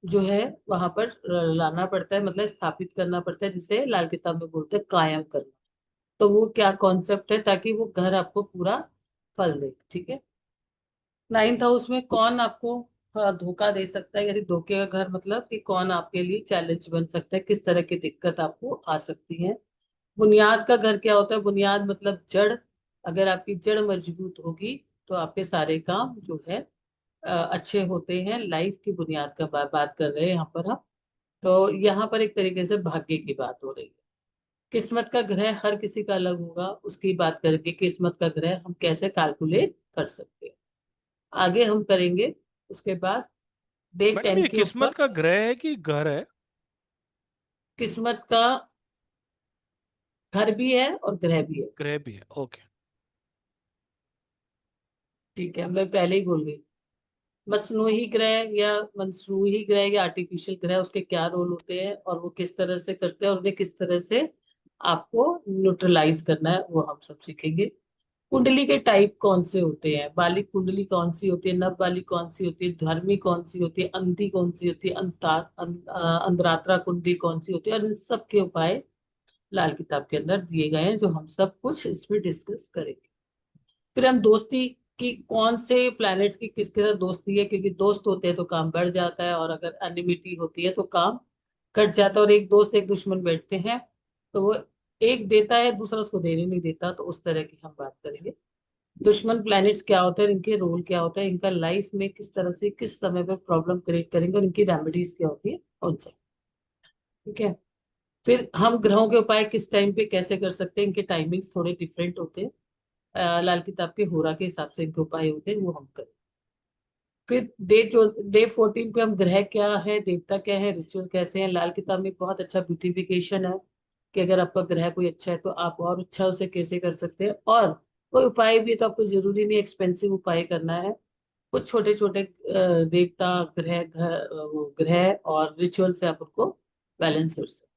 जो है वहां पर लाना पड़ता है, मतलब स्थापित करना पड़ता है, जिसे लाल किताब में बोलते हैं कायम करना। तो वो क्या कॉन्सेप्ट है, ताकि वो घर आपको पूरा फल दे। ठीक है। नाइन्थ हाउस में कौन आपको धोखा दे सकता है, यदि धोखे का घर मतलब कि कौन आपके लिए चैलेंज बन सकता है, किस तरह की दिक्कत आपको आ सकती है। बुनियाद का घर क्या होता है, बुनियाद मतलब जड़। अगर आपकी जड़ मजबूत होगी तो आपके सारे काम जो है अच्छे होते हैं। लाइफ की बुनियाद का बात कर रहे हैं यहाँ पर हम। तो यहाँ पर एक तरीके से भाग्य की बात हो रही है। किस्मत का ग्रह हर किसी का अलग होगा, उसकी बात करके किस्मत का ग्रह हम कैसे कैलकुलेट कर सकते हैं, आगे हम करेंगे। उसके बाद डे मैडम 10 ये के ऊपर किस्मत का ग्रह है कि घर है? किस्मत का घर भी है और ग्रह भी है। ग्रह भी है, ओके। ठीक है, मैं पहले ही बोल गई। मसनूही ग्रह या मनसूही ग्रह या आर्टिफिशियल ग्रह, उसके क्या रोल होते हैं और वो किस तरह से करते हैं और उन्हें किस तरह से आपको न्यूट्रलाइज करना है, वो हम सब सीखेंगे। कुंडली के टाइप कौन से होते हैं, बालिक कुंडली कौन सी होती है, नव बालिक कौन सी होती है, धर्मी कौन सी होती है, अंधी कौन सी होती है, अंतरात्रा कुंडली कौन सी होती है, और इन सब के उपाय लाल किताब के अंदर दिए गए हैं, जो हम सब कुछ इसमें डिस्कस करेंगे। फिर हम दोस्ती की, कौन से प्लैनेट्स की किसके साथ दोस्ती है, क्योंकि दोस्त होते हैं तो काम बढ़ जाता है, और अगर एनिमिटी होती है तो काम कट जाता है। और एक दोस्त एक दुश्मन बैठते हैं तो वो एक देता है, दूसरा उसको देने नहीं देता, तो उस तरह की हम बात करेंगे। दुश्मन प्लैनेट्स क्या होते हैं, इनके रोल क्या होता है, इनका लाइफ में किस तरह से किस समय पे प्रॉब्लम क्रिएट करेंगे, और इनकी रेमेडीज क्या होती है कौन सा। ठीक है। फिर हम ग्रहों के उपाय किस टाइम पे कैसे कर सकते हैं, इनके टाइमिंग्स थोड़े डिफरेंट होते हैं। लाल किताब के होरा के हिसाब से इनके उपाय होते हैं, वो हम करें। फिर डे 14 पे हम ग्रह क्या है, देवता क्या है, रिचुअल कैसे हैं। लाल किताब में एक बहुत अच्छा ब्यूटिफिकेशन है कि अगर आपका ग्रह कोई अच्छा है तो आप और अच्छा उसे कैसे कर सकते हैं। और कोई उपाय भी है तो आपको जरूरी नहीं एक्सपेंसिव उपाय करना है, कुछ छोटे छोटे देवता वो ग्रह और रिचुअल से आप उनको बैलेंस कर सकते।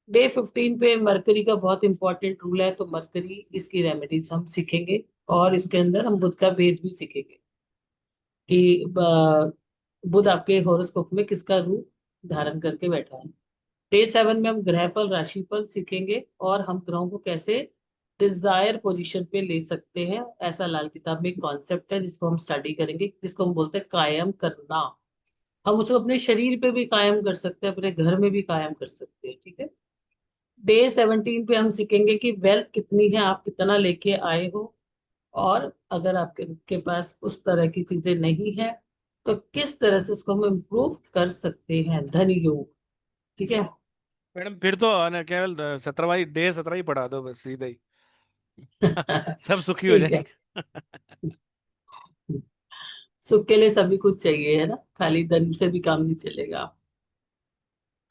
डे 15 पे मरकरी का बहुत इंपॉर्टेंट रूल है, तो मरकरी इसकी रेमेडीज हम सीखेंगे, और इसके अंदर हम बुध का भेद भी सीखेंगे कि बुध आपके हॉरोस्कोप में किसका रूप धारण करके बैठा है। डे 7 में हम ग्रहफल राशिफल सीखेंगे, और हम ग्रहों को कैसे डिजायर पोजीशन पे ले सकते हैं। ऐसा लाल किताब में एक कॉन्सेप्ट है जिसको हम स्टडी करेंगे, जिसको हम बोलते हैं कायम करना। हम उसको अपने शरीर पे भी कायम कर सकते हैं, अपने घर में भी कायम कर सकते हैं। ठीक है। डे 17 पे हम सीखेंगे कि वेल्थ कितनी है, आप कितना लेके आए हो, और अगर आपके के पास उस तरह की चीजें नहीं है तो किस तरह से उसको हम इम्प्रूव कर सकते हैं, धन योग। ठीक है। मैडम फिर तो ना केवल 17 ही पढ़ा दो बस, सीधा ही। सब सुखी हो ठीक है। जाएंगे। सुख के लिए सभी कुछ चाहिए है ना, खाली धन से भी काम नहीं चलेगा।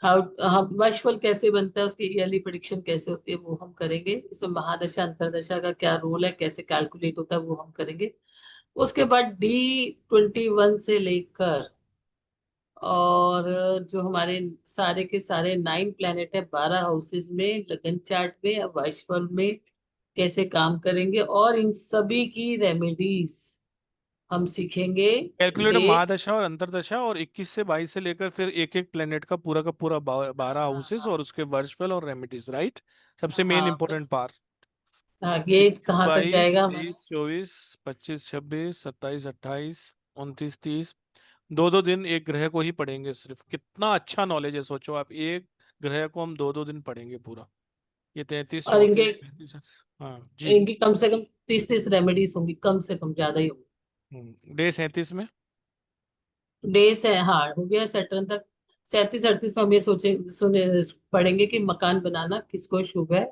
हाउ हम वशफल कैसे बनता है, उसकी ईयरली प्रिडिक्शन कैसे होती है, वो हम करेंगे। इसमें महादशा अंतरदशा का क्या रोल है, कैसे कैलकुलेट होता है, वो हम करेंगे। उसके बाद D21 से लेकर, और जो हमारे सारे के सारे 9 प्लेनेट है 12 हाउसेस में, लगन चार्ट में या वाइशफल में कैसे काम करेंगे, और इन सभी की रेमेडीज हम सीखेंगे। कैलकुलेटर डे महादशा और अंतरदशा, और 21 से 22 से लेकर फिर एक एक प्लेनेट का पूरा 12 हाँ हाउसेस हाँ और उसके वर्चुअल और रेमिडीज, राइट? सबसे मेन हाँ इंपॉर्टेंट पार्ट। हाँ, ये 21, कहाँ तक 22, जाएगा हमारा। 23, 24, 25, 26, 27, 28, 29, 30। दो दो दिन एक ग्रह को ही पढ़ेंगे सिर्फ। कितना अच्छा नॉलेज है, सोचो आप, एक ग्रह को हम दो दो दिन पढ़ेंगे पूरा। ये 33, और इनके 34, 35। हाँ जी। इनकी कम से कम 30-30 रेमेडीज होंगी, कम से कम, ज्यादा ही होंगी। डे 37 में। डेज है, हाँ हो गया सैटर्न तक। 37-38 में हम ये सोचे सुने पढ़ेंगे कि मकान बनाना किसको शुभ है,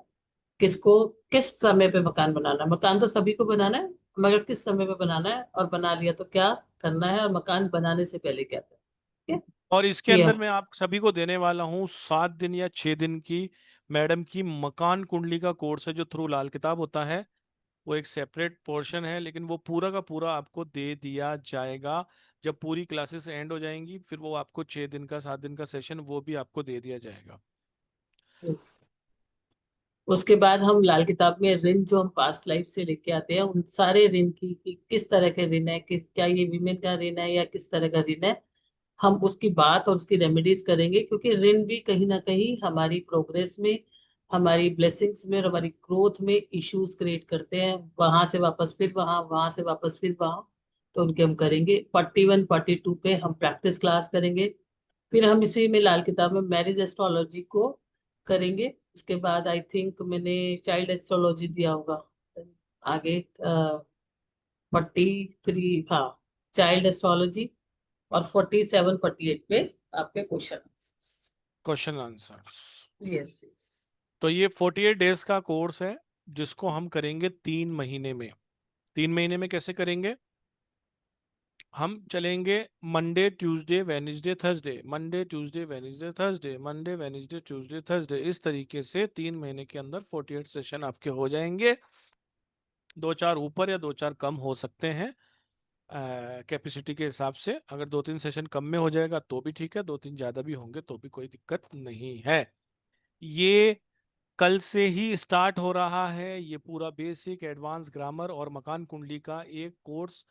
किसको किस समय पे मकान बनाना है। मकान तो सभी को बनाना है, मगर किस समय पे बनाना है, और बना लिया तो क्या करना है, और मकान बनाने से पहले क्या करना है। ठीक और इसके है। ये अंदर मैं आप सभी को देने वाला हूँ 7 दिन या 6 दिन की मैडम की मकान कुंडली का कोर्स है, जो थ्रू लाल किताब होता है। वो एक सेपरेट पोर्शन है, लेकिन वो पूरा का पूरा आपको दे दिया जाएगा। जब पूरी क्लासेस एंड हो जाएंगी, फिर वो आपको 6 दिन का 7 दिन का सेशन वो भी आपको दे दिया जाएगा। उसके बाद हम लाल किताब में ऋण जो हम पास्ट लाइफ से लेके आते हैं, उन सारे ऋण की कि किस तरह के ऋण है, कि क्या ये विमेन का ऋण है या किस तरह का ऋण है, हम उसकी बात और उसकी रेमेडीज करेंगे, क्योंकि ऋण भी कहीं ना कहीं हमारी प्रोग्रेस में, हमारी ब्लेसिंग्स में और हमारी ग्रोथ में इश्यूज क्रिएट करते हैं। वहां से वापस फिर वहां, वहां से वापस फिर वहां। तो उनके हम करेंगे 41 42 पे हम प्रैक्टिस क्लास करेंगे। फिर हम इसी में लाल किताब में मैरिज एस्ट्रोलॉजी को करेंगे। उसके बाद आई थिंक मैंने चाइल्ड एस्ट्रोलॉजी दिया होगा आगे, 43, हाँ, चाइल्ड एस्ट्रोलॉजी। और 47 48 पे आपके question. Question answers. Yes yes. तो ये 48 डेज का कोर्स है जिसको हम करेंगे 3 महीने में। 3 महीने में कैसे करेंगे? हम चलेंगे Monday Tuesday Wednesday Thursday, Monday Tuesday Wednesday Thursday, Monday Wednesday Tuesday Thursday, इस तरीके से 3 महीने के अंदर 48 सेशन आपके हो जाएंगे। 2 4 ऊपर या 2 4 कम हो सकते हैं कैपेसिटी के हिसाब से। अगर 2 3 सेशन कम में हो जाएगा तो भी ठीक है, 2 3 ज्यादा भी होंगे तो भी कोई दिक्कत नहीं है। ये कल से ही स्टार्ट हो रहा है, ये पूरा बेसिक एडवांस ग्रामर और मकान कुंडली का एक कोर्स।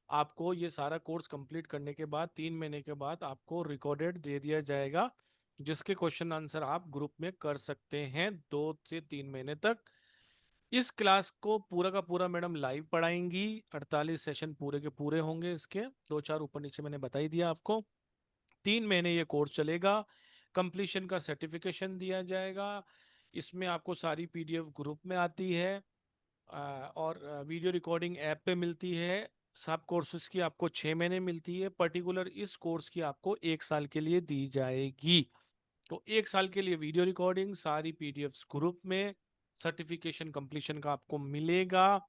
आपको ये सारा कोर्स कंप्लीट करने के बाद 3 महीने के बाद आपको रिकॉर्डेड दे दिया जाएगा, जिसके क्वेश्चन आंसर आप ग्रुप में कर सकते हैं 2 से 3 महीने तक। इस क्लास को पूरा का पूरा मैडम लाइव पढ़ाएंगी। 48 सेशन पूरे के पूरे होंगे इसके, 2 4 ऊपर नीचे मैंने बता ही दिया आपको। 3 महीने ये कोर्स चलेगा। कंप्लीशन का सर्टिफिकेशन दिया जाएगा। इसमें आपको सारी पीडीएफ ग्रुप में आती है, और वीडियो रिकॉर्डिंग ऐप पे मिलती है। सब कोर्सेज की आपको 6 महीने मिलती है, पर्टिकुलर इस कोर्स की आपको 1 साल के लिए दी जाएगी। तो 1 साल के लिए वीडियो रिकॉर्डिंग, सारी पीडीएफ ग्रुप में, सर्टिफिकेशन कंप्लीशन का आपको मिलेगा।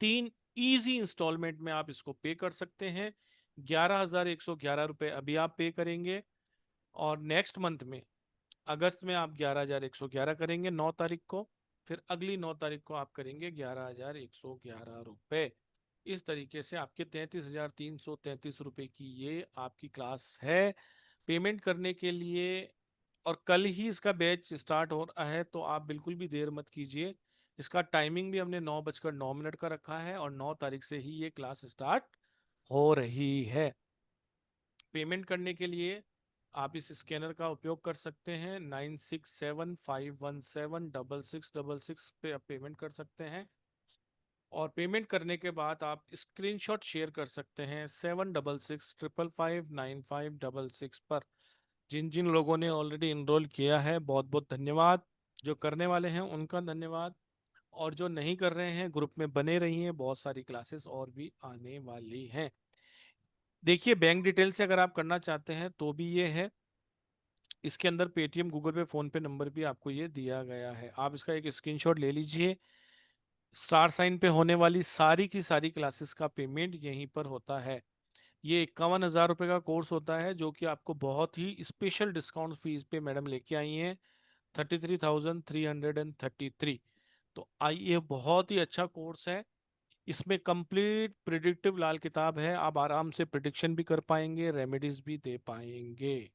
3 इजी इंस्टॉलमेंट में आप इसको पे कर सकते हैं। 11,111 रुपए अभी आप पे करेंगे, और नेक्स्ट मंथ में अगस्त में आप 11,111 करेंगे 9 तारीख को। फिर अगली 9 तारीख को आप करेंगे 11,111 रुपए। इस तरीके से आपके 33,333 रुपए की ये आपकी क्लास है। पेमेंट करने के लिए, और कल ही इसका बैच स्टार्ट हो रहा है, तो आप बिल्कुल भी देर मत कीजिए। इसका टाइमिंग भी हमने 9:09 का रखा है, और 9 तारीख से ही ये क्लास स्टार्ट हो रही है। पेमेंट करने के लिए आप इस स्कैनर का उपयोग कर सकते हैं, 9675176666 पे आप पेमेंट कर सकते हैं। और पेमेंट करने के बाद आप स्क्रीनशॉट शेयर कर सकते हैं 7665559566 पर। जिन जिन लोगों ने ऑलरेडी इनरोल किया है बहुत बहुत धन्यवाद। जो करने वाले हैं उनका धन्यवाद। और जो नहीं कर रहे हैं ग्रुप में बने रहिए, बहुत सारी क्लासेस और भी आने वाली हैं। देखिए, बैंक डिटेल से अगर आप करना चाहते हैं तो भी ये है, इसके अंदर पेटीएम गूगल पे फोन पे नंबर भी आपको ये दिया गया है। आप इसका एक स्क्रीनशॉट ले लीजिए। स्टार साइन पे होने वाली सारी की सारी क्लासेस का पेमेंट यहीं पर होता है। ये 51,000 रुपये का कोर्स होता है, जो कि आपको बहुत ही स्पेशल डिस्काउंट फीस पे मैडम लेके आई हैं, 33,333। तो आइए, बहुत ही अच्छा कोर्स है। इसमें कंप्लीट प्रिडिक्टिव लाल किताब है, आप आराम से प्रिडिक्शन भी कर पाएंगे, रेमेडीज भी दे पाएंगे।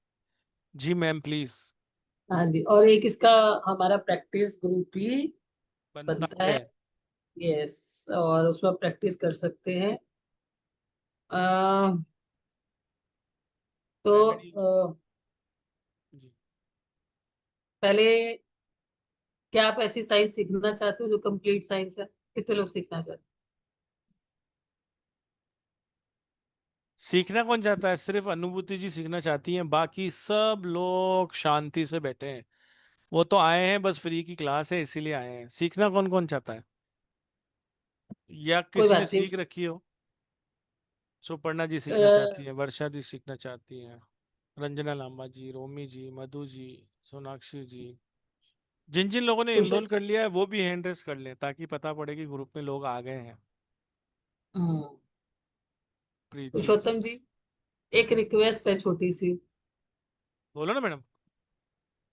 जी मैम प्लीज। हाँ जी, और एक इसका हमारा प्रैक्टिस ग्रुप भी बनता बनता है। है। यस, और उसमें प्रैक्टिस कर सकते हैं। अ, तो रेमेडी। जी। पहले, क्या आप ऐसी साइंस सीखना चाहते हो जो कंप्लीट साइंस है? कितने लोग सीखना चाहते सीखना कौन चाहता है? सिर्फ अनुभूति जी सीखना चाहती हैं, बाकी सब लोग शांति से बैठे हैं। वो तो आए हैं, बस फ्री की क्लास है इसीलिए आए हैं। सीखना कौन कौन चाहता है? या कोई किसी ने बात नहीं। सीख रखी हो? सुपर्णा जी सीखना चाहती अ, हैं, वर्षा जी सीखना चाहती हैं, रंजना लांबा जी, रोमी जी, मधु जी, सोनाक्षी जी। जिन जिन लोगों ने पुरुषोत्तम। इनरोल कर लिया है वो भी हैंड रेस कर लें, ताकि पता पड़े कि ग्रुप में लोग आ गए हैं। हम्म, प्रीति जी। पुरुषोत्तम जी, एक रिक्वेस्ट है छोटी सी। बोलो ना मैडम।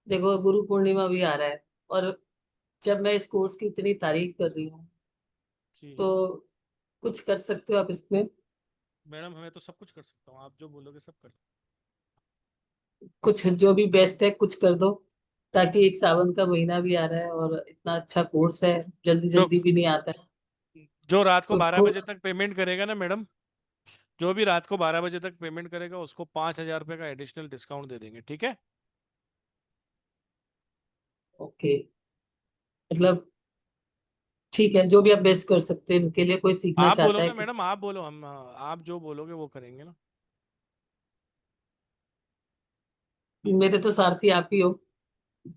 देखो, गुरु पूर्णिमा भी आ रहा है, और जब मैं इस कोर्स की इतनी तारीफ कर रही हूँ, जी तो कुछ कर सकते हो आप इसमें? मैडम, हमें तो सब कुछ कर सकता हूँ, आप जो बोलोगे सब कर। कुछ जो भी बेस्ट है कुछ कर दो, ताकि एक सावन का महीना भी आ रहा है और इतना अच्छा कोर्स है, जल्दी जो जल्दी भी नहीं आता है। जो रात को तो 12 बजे तक पेमेंट करेगा ना मैडम, जो भी रात को 12 बजे तक पेमेंट करेगा उसको 5,000 रुपये का एडिशनल डिस्काउंट दे देंगे, ठीक है? ओके, मतलब ठीक है, जो भी आप बेस्ट कर सकते हैं इनके लिए, कोई सीखना आप चाहता बोलो है ना कि। मैडम, आप बोलो, हम आप जो बोलोगे वो करेंगे ना। मेरे तो सारथी आप ही हो।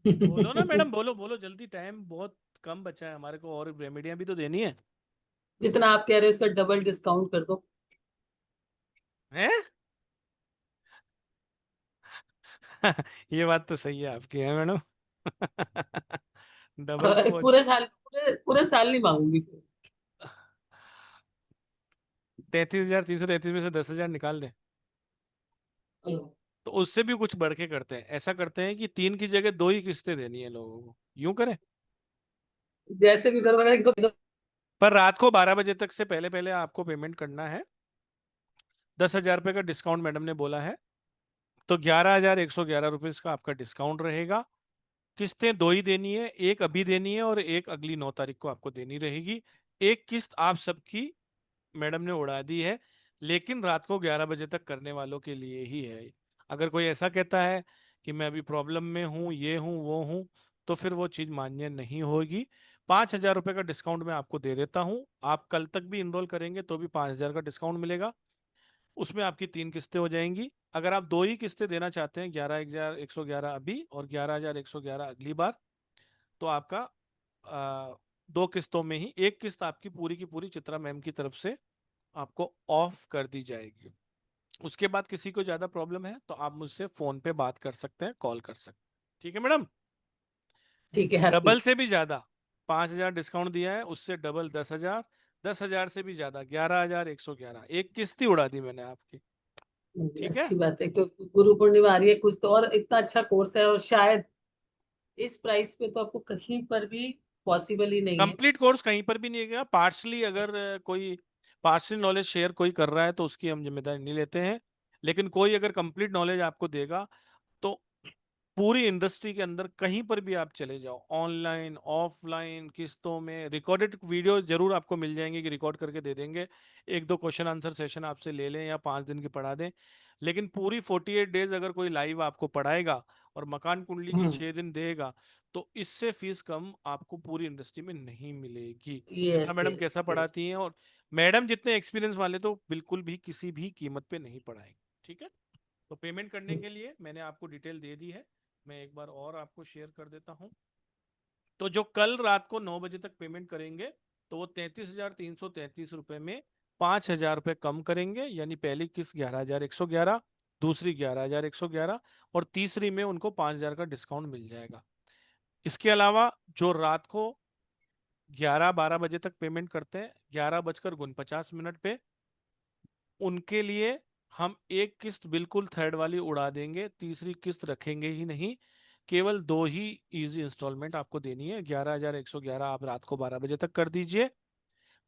बोलो ना मैडम, बोलो बोलो जल्दी, टाइम बहुत कम बचा है हमारे को, और रेमेडियां भी तो देनी है। जितना आप कह रहे हो उसका डबल डिस्काउंट कर दो। हैं? ये बात तो सही है आपकी, है मैडम। डबल तो बहुत। पूरे साल नहीं मांगूंगी फिर। 33,333 में से 10,000 निकाल दे। तो उससे भी कुछ बढ़ के करते हैं, ऐसा करते हैं कि 3 की जगह 2 ही किस्तें देनी है लोगों को, यूं करें। जैसे भी करो, मगर इनको दो। पर रात को 12 बजे तक से पहले पहले आपको पेमेंट करना है। 10,000 रुपये का डिस्काउंट मैडम ने बोला है, तो 11,111 रुपये का आपका डिस्काउंट रहेगा। किस्तें 2 ही देनी है, एक अभी देनी है और एक अगली 9 तारीख को आपको देनी रहेगी। एक किस्त आप सबकी मैडम ने उड़ा दी है, लेकिन रात को 11 बजे तक करने वालों के लिए ही है। अगर कोई ऐसा कहता है कि मैं अभी प्रॉब्लम में हूँ, ये हूँ वो हूँ, तो फिर वो चीज़ मान्य नहीं होगी। 5,000 रुपये का डिस्काउंट मैं आपको दे देता हूँ। आप कल तक भी इनरोल करेंगे तो भी 5,000 का डिस्काउंट मिलेगा। उसमें आपकी 3 किस्तें हो जाएंगी। अगर आप 2 ही किस्तें देना चाहते हैं, 11,111 अभी और 11,111 अगली बार, तो आपका 2 किस्तों में ही एक किस्त आपकी पूरी की पूरी चित्रा मैम की तरफ से आपको ऑफ कर दी जाएगी। उसके बाद किसी को ज्यादा प्रॉब्लम है तो आप मुझसे फोन पे बात कर सकते हैं, कॉल कर सकते हैं, ठीक है मैडम? ठीक है, हैप्पी। डबल से भी ज्यादा 5,000 डिस्काउंट दिया है, उससे डबल 10,000, 10,000 से भी ज्यादा 11,111, एक किस्त ही उड़ा दी मैंने आपकी, ठीक है? अच्छी बात है, तो गुरु पूर्णिमा आ रही है कुछ तो, और इतना अच्छा कोर्स है, और शायद इस प्राइस पे तो आपको कहीं पर भी पॉसिबल ही नहीं है। कंप्लीट कोर्स कहीं पर भी नहीं गया, पार्शली अगर कोई पार्शल नॉलेज शेयर कोई कर रहा है तो उसकी हम जिम्मेदारी नहीं लेते हैं। लेकिन कोई अगर कंप्लीट नॉलेज आपको देगा, तो पूरी इंडस्ट्री के अंदर कहीं पर भी आप चले जाओ, ऑनलाइन ऑफलाइन किस्तों में, रिकॉर्डेड वीडियो जरूर आपको मिल जाएंगे कि रिकॉर्ड करके दे देंगे। एक दो क्वेश्चन आंसर सेशन आपसे ले लें या 5 दिन की पढ़ा दें। लेकिन पूरी 48 डेज अगर कोई लाइव आपको पढ़ाएगा और मकान कुंडली की हम्म। 6 दिन देगा, तो इससे फीस कम आपको पूरी इंडस्ट्री में नहीं मिलेगी। चित्रा यस मैडम यस कैसा यस। पढ़ाती हैं, और मैडम जितने एक्सपीरियंस वाले तो बिल्कुल भी किसी भी कीमत पे नहीं पढ़ाएंगे, ठीक है? तो पेमेंट करने के लिए मैंने आपको डिटेल दे दी है, मैं एक बार और आपको शेयर कर देता हूं। तो जो कल रात को 9 बजे तक पेमेंट करेंगे, तो वो 33,333 रुपये में 5,000 रुपये कम करेंगे, यानी पहली किस्त 11,111, दूसरी 11,111, और तीसरी में उनको 5,000 का डिस्काउंट मिल जाएगा। इसके अलावा जो रात को 11-12 बजे तक पेमेंट करते हैं, 11:49 पे, उनके लिए हम एक किस्त बिल्कुल थर्ड वाली उड़ा देंगे, तीसरी किस्त रखेंगे ही नहीं। केवल 2 ही इजी इंस्टॉलमेंट आपको देनी है, 11,111 आप रात को 12 बजे तक कर दीजिए,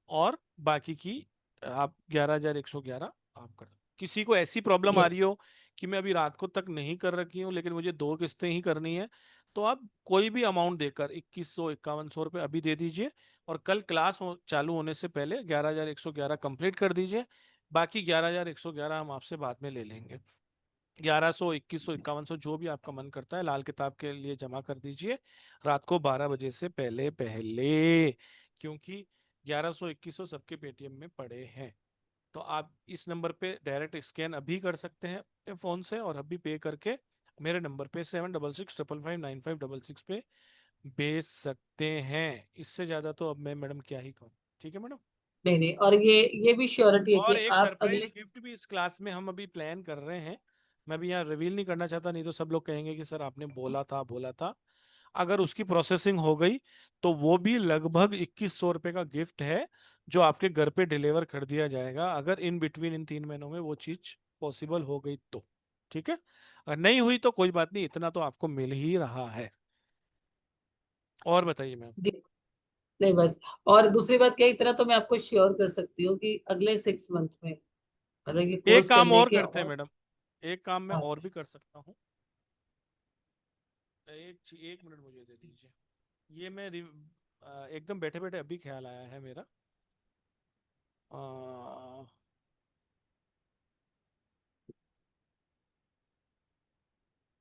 और बाकी की आप 11,111 आप कर दो। किसी को ऐसी प्रॉब्लम आ यस। रही हो कि मैं अभी रात को तक नहीं कर रखी हूँ लेकिन मुझे 2 किस्तें ही करनी है, तो आप कोई भी अमाउंट देकर 2,151 रुपये अभी दे दीजिए, और कल क्लास चालू होने से पहले 11,111 कंप्लीट कर दीजिए। बाकी 11,111 हम आपसे बाद में ले लेंगे। 1,100, 2,100, 5,151 जो भी आपका मन करता है लाल किताब के लिए जमा कर दीजिए रात को 12 बजे से पहले पहले, क्योंकि 1,100, 2,100 सबके पेटीएम में पड़े हैं। तो आप इस नंबर पे डायरेक्ट स्कैन अभी कर सकते हैं अपने फोन से, और अभी पे करके मेरे नंबर पे 766559556 पे भेज सकते हैं। इससे ज्यादा तो अब मैं मैडम क्या ही कहूँ, ठीक है मैडम? नहीं नहीं, और ये भी श्योरिटी है कि और एक आप अगले। सरप्राइज गिफ्ट भी इस क्लास में हम अभी प्लान कर रहे हैं। मैं भी यहाँ रिवील नहीं करना चाहता, नहीं तो सब लोग कहेंगे कि सर आपने बोला था बोला था। अगर उसकी प्रोसेसिंग हो गई तो वो भी लगभग 2,100 रुपये का गिफ्ट है, जो आपके घर पे डिलीवर कर दिया जाएगा, अगर इन बिटवीन इन 3 महीनों में वो चीज पॉसिबल हो गई तो, ठीक है? अगर नहीं हुई तो कोई बात नहीं, इतना तो आपको मिल ही रहा है। और बताइए मैम। जी, नहीं बस। और दूसरी बात क्या, इतना तो मैं आपको श्योर कर सकती हूँ कि अगले 6 मंथ में, मतलब ये एक कोर्स काम करने और के करते हैं और। मैडम, एक काम मैं हाँ, और भी कर सकता हूँ। एक मिनट मुझे दे दीजिए। ये मैं एकदम बैठे बैठे अभी ख्याल आया है मेरा।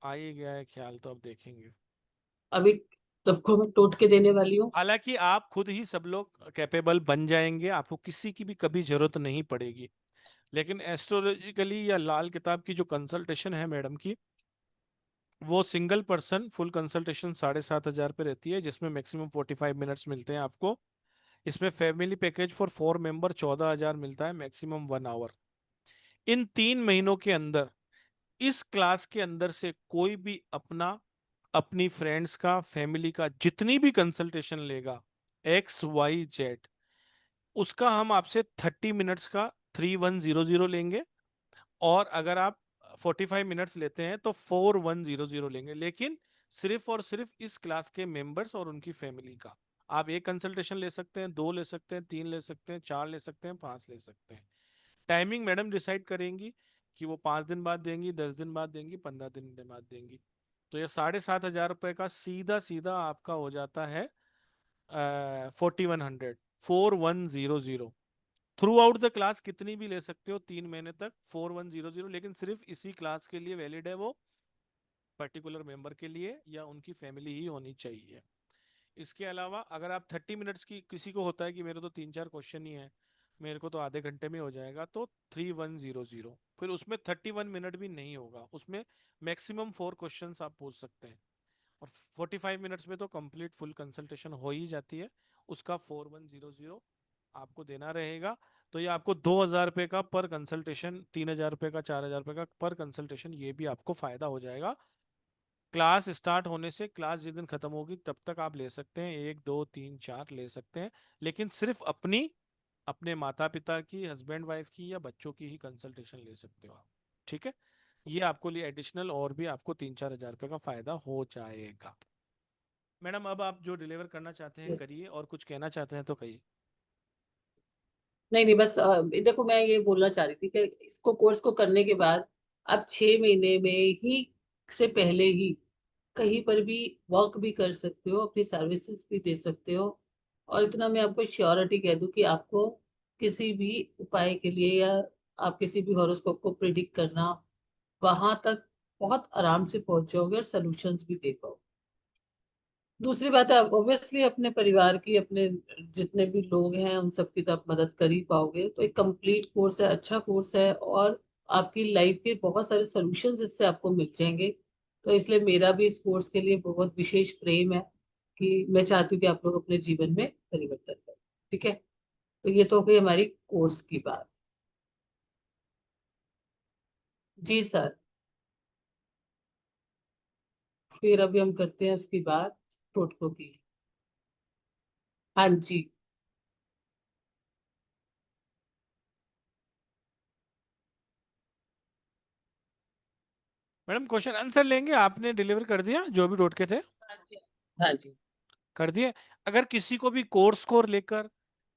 आ ही गया है ख्याल, तो अब देखेंगे। अभी सबको मैं टोट के देने वाली हूँ। हालांकि आप खुद ही सब लोग कैपेबल बन जाएंगे, आपको किसी की भी कभी जरूरत नहीं पड़ेगी। लेकिन एस्ट्रोलॉजिकली या लाल किताब की जो कंसल्टेशन है मैडम की, वो सिंगल पर्सन फुल कंसल्टेशन 7,500 पे रहती है, जिसमें मैक्सिमम 45 मिनट्स मिलते हैं आपको। इसमें फैमिली पैकेज फॉर 4 मेंबर 14,000 मिलता है, मैक्सिमम 1 आवर। इन 3 महीनों के अंदर इस क्लास के अंदर से कोई भी अपना, अपनी फ्रेंड्स का, फैमिली का जितनी भी कंसल्टेशन लेगा, XYZ, उसका हम आपसे 30 मिनट्स का 3100 लेंगे। और अगर आप 45 मिनट्स लेते हैं तो 4100 लेंगे, लेकिन सिर्फ और सिर्फ इस क्लास के मेंबर्स और उनकी फैमिली का। आप एक कंसल्टेशन ले सकते हैं, 2 ले सकते हैं, 3 ले सकते हैं, 4 ले सकते हैं, 5 ले सकते हैं। टाइमिंग मैडम डिसाइड करेंगी कि वो 5 दिन बाद देंगी, 10 दिन बाद देंगी, 15 दिन बाद देंगी। तो ये 7,500 रुपये का सीधा सीधा आपका हो जाता है 4100, 4100। थ्रू आउट द क्लास कितनी भी ले सकते हो 3 महीने तक, 4100, लेकिन सिर्फ इसी क्लास के लिए वैलिड है वो, पर्टिकुलर मेंबर के लिए या उनकी फैमिली ही होनी चाहिए। इसके अलावा अगर आप 30 मिनट्स की, किसी को होता है कि मेरे तो 3-4 क्वेश्चन ही है, मेरे को तो आधे घंटे में हो जाएगा, तो 3100। फिर उसमें 31 मिनट भी नहीं होगा, उसमें मैक्सिमम 4 क्वेश्चन आप पूछ सकते हैं। और 45 मिनट्स में तो कंप्लीट फुल कंसल्टेशन हो ही जाती है, उसका 4100 आपको देना रहेगा। तो ये आपको 2,000 रुपये का पर कंसल्टेशन, 3,000 रुपये का, 4,000 रुपये का पर कंसल्टेशन, ये भी आपको फायदा हो जाएगा। क्लास स्टार्ट होने से क्लास जिस दिन खत्म होगी तब तक आप ले सकते हैं, 1 2 3 4 ले सकते हैं, लेकिन सिर्फ अपनी, अपने माता पिता की, हस्बैंड वाइफ की या बच्चों की ही कंसल्टेशन ले सकते हो आप। ठीक है, ये आपको लिए एडिशनल और भी आपको 3-4 हज़ार रुपये का फायदा हो जाएगा। मैडम अब आप जो डिलीवर करना चाहते हैं करिए, और कुछ कहना चाहते हैं तो कहिए। नहीं नहीं, बस देखो मैं ये बोलना चाह रही थी कि इसको कोर्स को करने के बाद आप 6 महीने में ही, से पहले ही कहीं पर भी वर्क भी कर सकते हो, अपनी सर्विसेज भी दे सकते हो। और इतना मैं आपको श्योरिटी कह दूं कि आपको किसी भी उपाय के लिए, या आप किसी भी हॉरोस्कोप को प्रिडिक्ट करना, वहां तक बहुत आराम से पहुंच जाओगे और सोल्यूशंस भी दे पाओगे। दूसरी बात है, ऑब्वियसली अपने परिवार की, अपने जितने भी लोग हैं उन सबकी तो आप मदद कर ही पाओगे। तो एक कंप्लीट कोर्स है, अच्छा कोर्स है, और आपकी लाइफ के बहुत सारे सॉल्यूशंस इससे आपको मिल जाएंगे। तो इसलिए मेरा भी इस कोर्स के लिए बहुत विशेष प्रेम है, कि मैं चाहती हूँ कि आप लोग अपने जीवन में परिवर्तन करें। ठीक है, तो ये तो हो गई हमारी कोर्स की बात। जी सर। फिर अभी हम करते हैं उसकी बात, टोटको की। हाँ जी। मैडम क्वेश्चन आंसर लेंगे, आपने डिलीवर कर दिया जो भी टोटके थे, हाँ जी। हाँ जी। कर दिए। अगर किसी को भी कोर्स को लेकर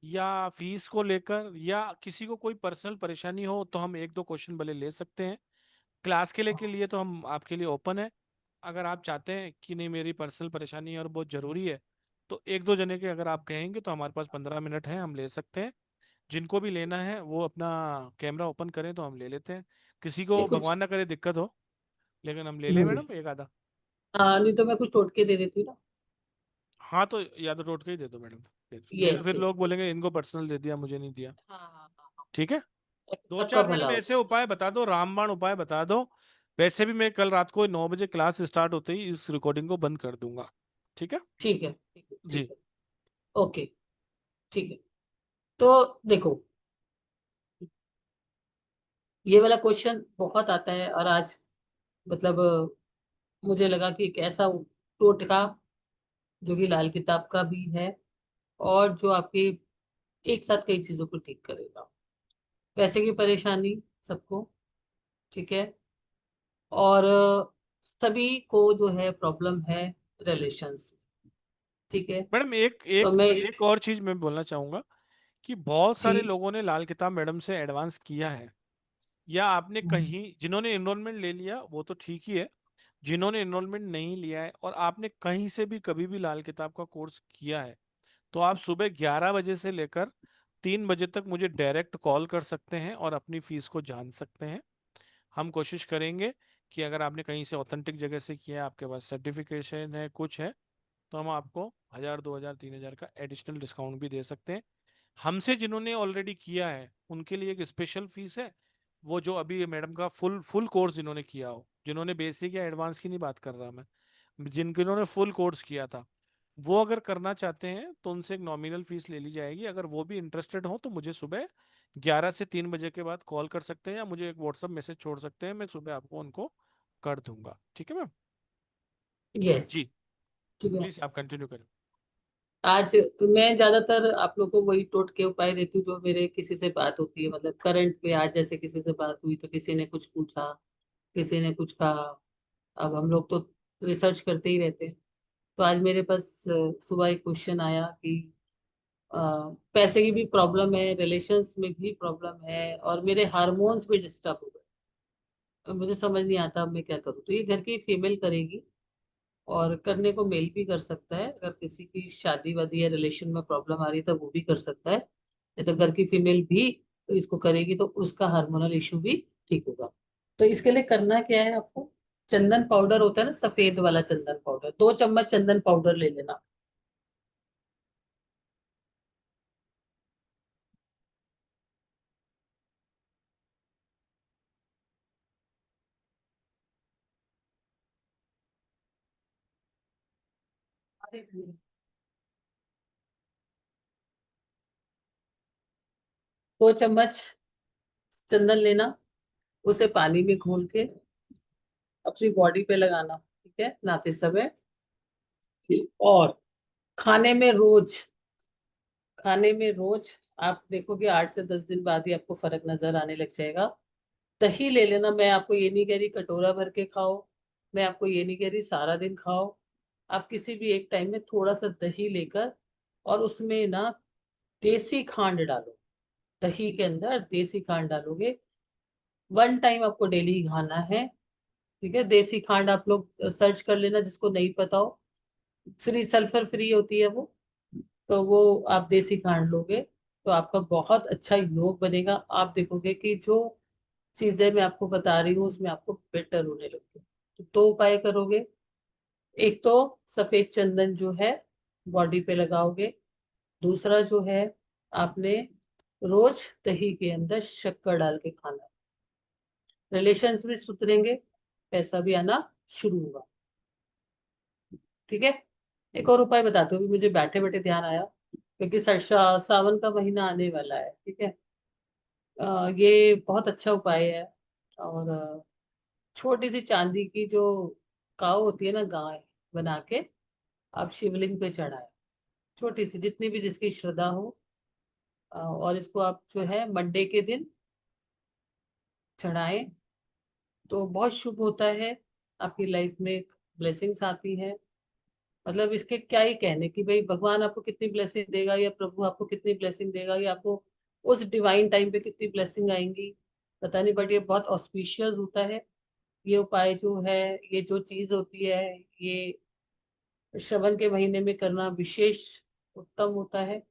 या फीस को लेकर या किसी को कोई पर्सनल परेशानी हो तो हम 1-2 क्वेश्चन भले ले सकते हैं। क्लास के लिए तो हम आपके लिए ओपन है। अगर आप चाहते हैं कि नहीं मेरी पर्सनल परेशानी है और बहुत ज़रूरी है, तो 1-2 जने के अगर आप कहेंगे तो हमारे पास 15 मिनट है, हम ले सकते हैं। जिनको भी लेना है वो अपना कैमरा ओपन करें तो हम ले लेते हैं। किसी को देखो। भगवान ना करे दिक्कत हो, लेकिन हम ले लें हम्म। मैडम एक आधा। हाँ, नहीं तो मैं कुछ टोटके दे देती हूँ ना। हाँ तो या तो टोटके ही दे दो मैडम, फिर नहीं तो यस फिर यस। लोग बोलेंगे इनको पर्सनल दे दिया मुझे नहीं दिया। हाँ हाँ हाँ हाँ। ठीक है, दो सबका चार भला मैडम हो ऐसे जाए। उपाय बता दो, रामबाण उपाय बता दो। वैसे भी मैं कल रात को 9 बजे क्लास स्टार्ट होते ही इस रिकॉर्डिंग को बंद कर दूंगा। ठीक है ठीक है, ठीक है, ठीक जी। है। ओके। ठीक है। तो देखो, ये वाला क्वेश्चन बहुत आता है, और आज मतलब मुझे लगा कि एक ऐसा टोटका जो कि लाल किताब का भी है, और जो आपके एक साथ कई चीजों को ठीक करेगा। पैसे की परेशानी सबको, ठीक है, और सभी को जो है प्रॉब्लम है रिलेशंस, ठीक है। मैडम एक तो एक मैं एक और चीज मैं बोलना चाहूंगा कि बहुत सारे जी। लोगों ने लाल किताब मैडम से एडवांस किया है, या आपने हम्म। कहीं, जिन्होंने एनरोलमेंट ले लिया वो तो ठीक ही है, जिन्होंने एनरोलमेंट नहीं लिया है और आपने कहीं से भी कभी भी लाल किताब का कोर्स किया है, तो आप सुबह 11 बजे से लेकर 3 बजे तक मुझे डायरेक्ट कॉल कर सकते हैं और अपनी फीस को जान सकते हैं। हम कोशिश करेंगे कि अगर आपने कहीं से ऑथेंटिक जगह से किया है, आपके पास सर्टिफिकेशन है, कुछ है, तो हम आपको 1,000, 2,000, 3,000 का एडिशनल डिस्काउंट भी दे सकते हैं। हमसे जिन्होंने ऑलरेडी किया है उनके लिए एक स्पेशल फीस है। वो जो अभी मैडम का फुल फुल कोर्स जिन्होंने किया हो, जिन्होंने बेसिक या एडवांस की नहीं बात कर रहा मैं, जिन्होंने फुल कोर्स किया था, वो अगर करना चाहते हैं तो उनसे एक नॉमिनल फीस ले ली जाएगी। अगर वो भी इंटरेस्टेड हो तो मुझे सुबह 11 से 3 बजे के बाद कॉल कर सकते हैं या मुझे एक व्हाट्सअप मैसेज छोड़ सकते हैं, मैं सुबह आपको उनको कर दूंगा। ठीक है मैम? यस। जी, ठीक है। प्लीज आप कंटिन्यू करें। आज मैं ज्यादातर आप लोग को वही टोटके उपाय देती हूँ जो मेरे किसी से बात होती है, मतलब करंट पे। आज जैसे किसी से बात हुई तो किसी ने कुछ पूछा, किसी ने कुछ कहा। अब हम लोग तो रिसर्च करते ही रहते हैं। तो आज मेरे पास सुबह एक क्वेश्चन आया कि अ, पैसे की भी प्रॉब्लम है, रिलेशंस में भी प्रॉब्लम है, और मेरे हार्मोन्स भी डिस्टर्ब हो गए। अब मुझे समझ नहीं आता अब मैं क्या करूँ। तो ये घर की फीमेल करेगी, और करने को मेल भी कर सकता है। अगर किसी की शादी वादी या रिलेशन में प्रॉब्लम आ रही है तो वो भी कर सकता है। नहीं तो घर की फीमेल भी इसको करेगी तो उसका हार्मोनल इशू भी ठीक होगा। तो इसके लिए करना क्या है आपको, चंदन पाउडर होता है ना, सफेद वाला चंदन पाउडर, 2 चम्मच चंदन पाउडर ले लेना। अरे, 2 चम्मच चंदन लेना, उसे पानी में घोल के अपनी बॉडी पे लगाना, ठीक है, नहाते समय। और खाने में रोज, खाने में रोज आप देखोगे 8 से 10 दिन बाद ही आपको फर्क नजर आने लग जाएगा। दही ले लेना। मैं आपको ये नहीं कह रही कटोरा भर के खाओ, मैं आपको ये नहीं कह रही सारा दिन खाओ। आप किसी भी एक टाइम में थोड़ा सा दही लेकर, और उसमें ना देसी खांड डालो। दही के अंदर देसी खांड डालोगे। 1 टाइम आपको डेली खाना है, ठीक है। देसी खांड आप लोग सर्च कर लेना जिसको नहीं पता हो, फ्री, सल्फर फ्री होती है वो। तो वो आप देसी खांड लोगे तो आपका बहुत अच्छा योग बनेगा। आप देखोगे कि जो चीजें मैं आपको बता रही हूँ उसमें आपको बेटर होने लगेगा। तो 2 उपाय करोगे। एक तो सफेद चंदन जो है बॉडी पे लगाओगे। दूसरा जो है, आपने रोज दही के अंदर शक्कर डाल के खाना। रिलेशंस भी सुधरेंगे, पैसा भी आना शुरू होगा, ठीक है। एक और उपाय बताते हो, मुझे बैठे बैठे ध्यान आया, क्योंकि सावन का महीना आने वाला है, ठीक है। ये बहुत अच्छा उपाय है। और छोटी सी चांदी की जो काव होती है ना, गाय बना के आप शिवलिंग पे चढ़ाए, छोटी सी, जितनी भी जिसकी श्रद्धा हो। और इसको आप जो है मंडे के दिन चढ़ाएं तो बहुत शुभ होता है। आपकी लाइफ में ब्लेसिंग्स आती है। मतलब इसके क्या ही कहने कि भाई भगवान आपको कितनी ब्लेसिंग देगा, या प्रभु आपको कितनी ब्लेसिंग देगा, या आपको उस डिवाइन टाइम पे कितनी ब्लेसिंग आएंगी, पता नहीं। बट ये बहुत ऑस्पिशियस होता है। ये उपाय जो है, ये जो चीज होती है, ये श्रवण के महीने में करना विशेष उत्तम होता है।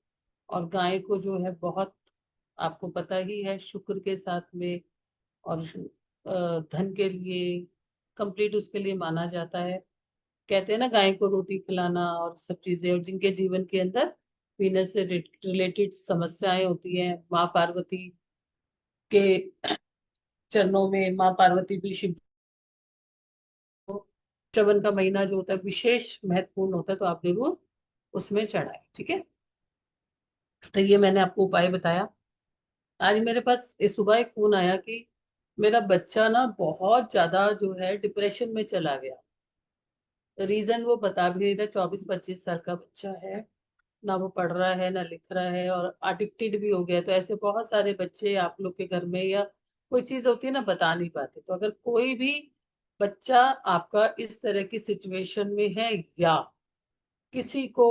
और गाय को जो है बहुत, आपको पता ही है, शुक्र के साथ में, और धन के लिए, कंप्लीट उसके लिए माना जाता है। कहते हैं ना, गाय को रोटी खिलाना और सब चीजें, और जिनके जीवन के अंदर वीनस से रिलेटेड समस्याएं होती हैं, माँ पार्वती के चरणों में माँ पार्वती भी शिव को, श्रवण का महीना जो होता है विशेष महत्वपूर्ण होता है, तो आप जरूर उसमें चढ़ाए, ठीक है। तो ये मैंने आपको उपाय बताया। आज मेरे पास इस सुबह एक फोन आया कि मेरा बच्चा ना बहुत ज्यादा जो है डिप्रेशन में चला गया। रीजन वो बता भी नहीं था। 24-25 साल का बच्चा है, ना वो पढ़ रहा है ना लिख रहा है, और एडिक्टेड भी हो गया। तो ऐसे बहुत सारे बच्चे आप लोग के घर में, या कोई चीज होती है ना, बता नहीं पाते। तो अगर कोई भी बच्चा आपका इस तरह की सिचुएशन में है, या किसी को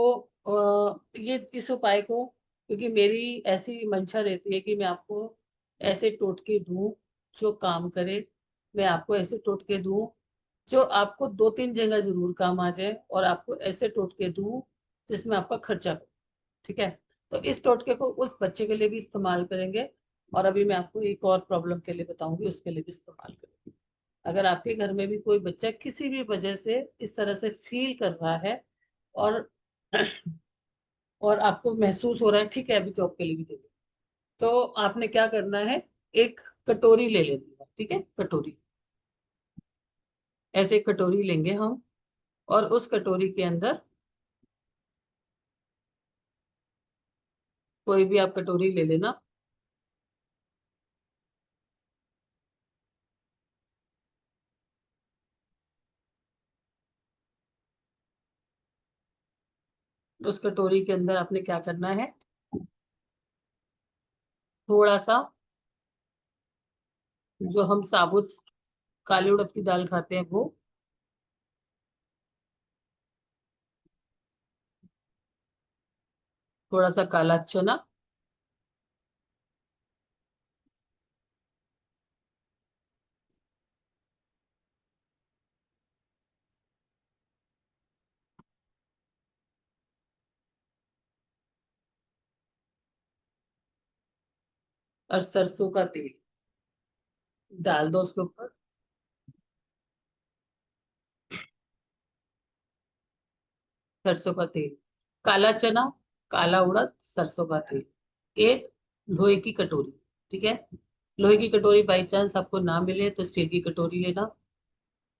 ये इस उपाय को, क्योंकि मेरी ऐसी मंशा रहती है कि मैं आपको ऐसे टोटके दूं जो काम करे। मैं आपको ऐसे टोटके दूं जो आपको 2-3 जगह जरूर काम आ जाए, और आपको ऐसे टोटके दूं जिसमें आपका खर्चा हो, ठीक है। तो इस टोटके को उस बच्चे के लिए भी इस्तेमाल करेंगे, और अभी मैं आपको एक और प्रॉब्लम के लिए बताऊंगी, उसके लिए भी इस्तेमाल करेंगे। अगर आपके घर में भी कोई बच्चा किसी भी वजह से इस तरह से फील कर रहा है और और आपको महसूस हो रहा है ठीक है अभी जॉब के लिए भी दे दो, तो आपने क्या करना है, एक कटोरी ले लेनी है, ठीक है, कटोरी, ऐसे एक कटोरी लेंगे हम, और उस कटोरी के अंदर कोई भी आप कटोरी ले लेना। उस कटोरी के अंदर आपने क्या करना है, थोड़ा सा जो हम साबुत काली उड़द की दाल खाते हैं वो, थोड़ा सा काला चना, और सरसों का तेल डाल दो उसके ऊपर। सरसों का तेल, काला चना, काला उड़द, सरसों का तेल, एक लोहे की कटोरी, ठीक है। लोहे की कटोरी बाई चांस आपको ना मिले तो स्टील की कटोरी लेना,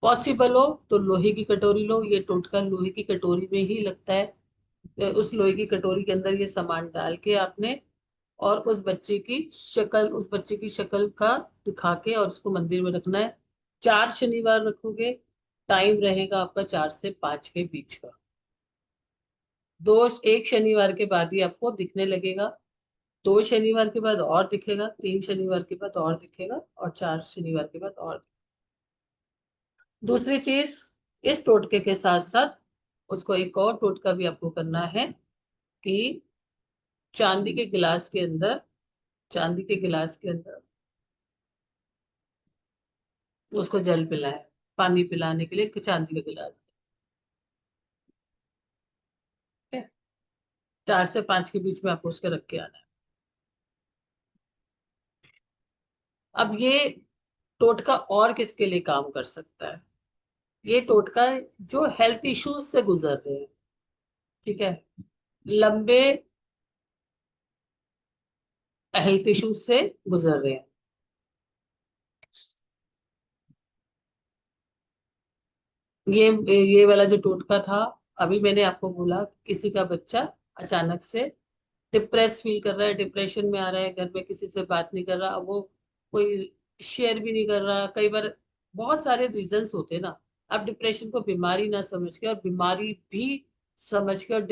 पॉसिबल हो तो लोहे की कटोरी लो, ये टोटका लोहे की कटोरी में ही लगता है। तो उस लोहे की कटोरी के अंदर ये सामान डाल के आपने, और उस बच्चे की शक्ल का दिखा के और उसको मंदिर में रखना है। 4 शनिवार रखोगे, टाइम रहेगा आपका 4 से 5 के बीच का। एक शनिवार के बाद ही आपको दिखने लगेगा, 2 शनिवार के बाद और दिखेगा, 3 शनिवार के बाद और दिखेगा, और 4 शनिवार के बाद और। दूसरी चीज, इस टोटके के साथ साथ उसको एक और टोटका भी आपको करना है कि चांदी के गिलास के अंदर चांदी के गिलास के अंदर उसको जल पिलाए, पानी पिलाने के लिए चांदी का गिलास, ठीक है? 4 से 5 के बीच में आपको उसके रख के आना है। अब ये टोटका और किसके लिए काम कर सकता है, ये टोटका जो हेल्थ इश्यूज से गुजर रहे हैं, ठीक है, लंबे हेल्थ इश्यूज से गुजर रहे हैं। ये वाला जो टोटका था, अभी मैंने आपको बोला किसी का बच्चा अचानक से डिप्रेस फील कर रहा है, डिप्रेशन में आ रहा है, घर में किसी से बात नहीं कर रहा, अब वो कोई शेयर भी नहीं कर रहा, कई बार बहुत सारे रीजंस होते हैं ना। अब डिप्रेशन को बीमारी ना समझ के, और बीमारी भी समझ के, और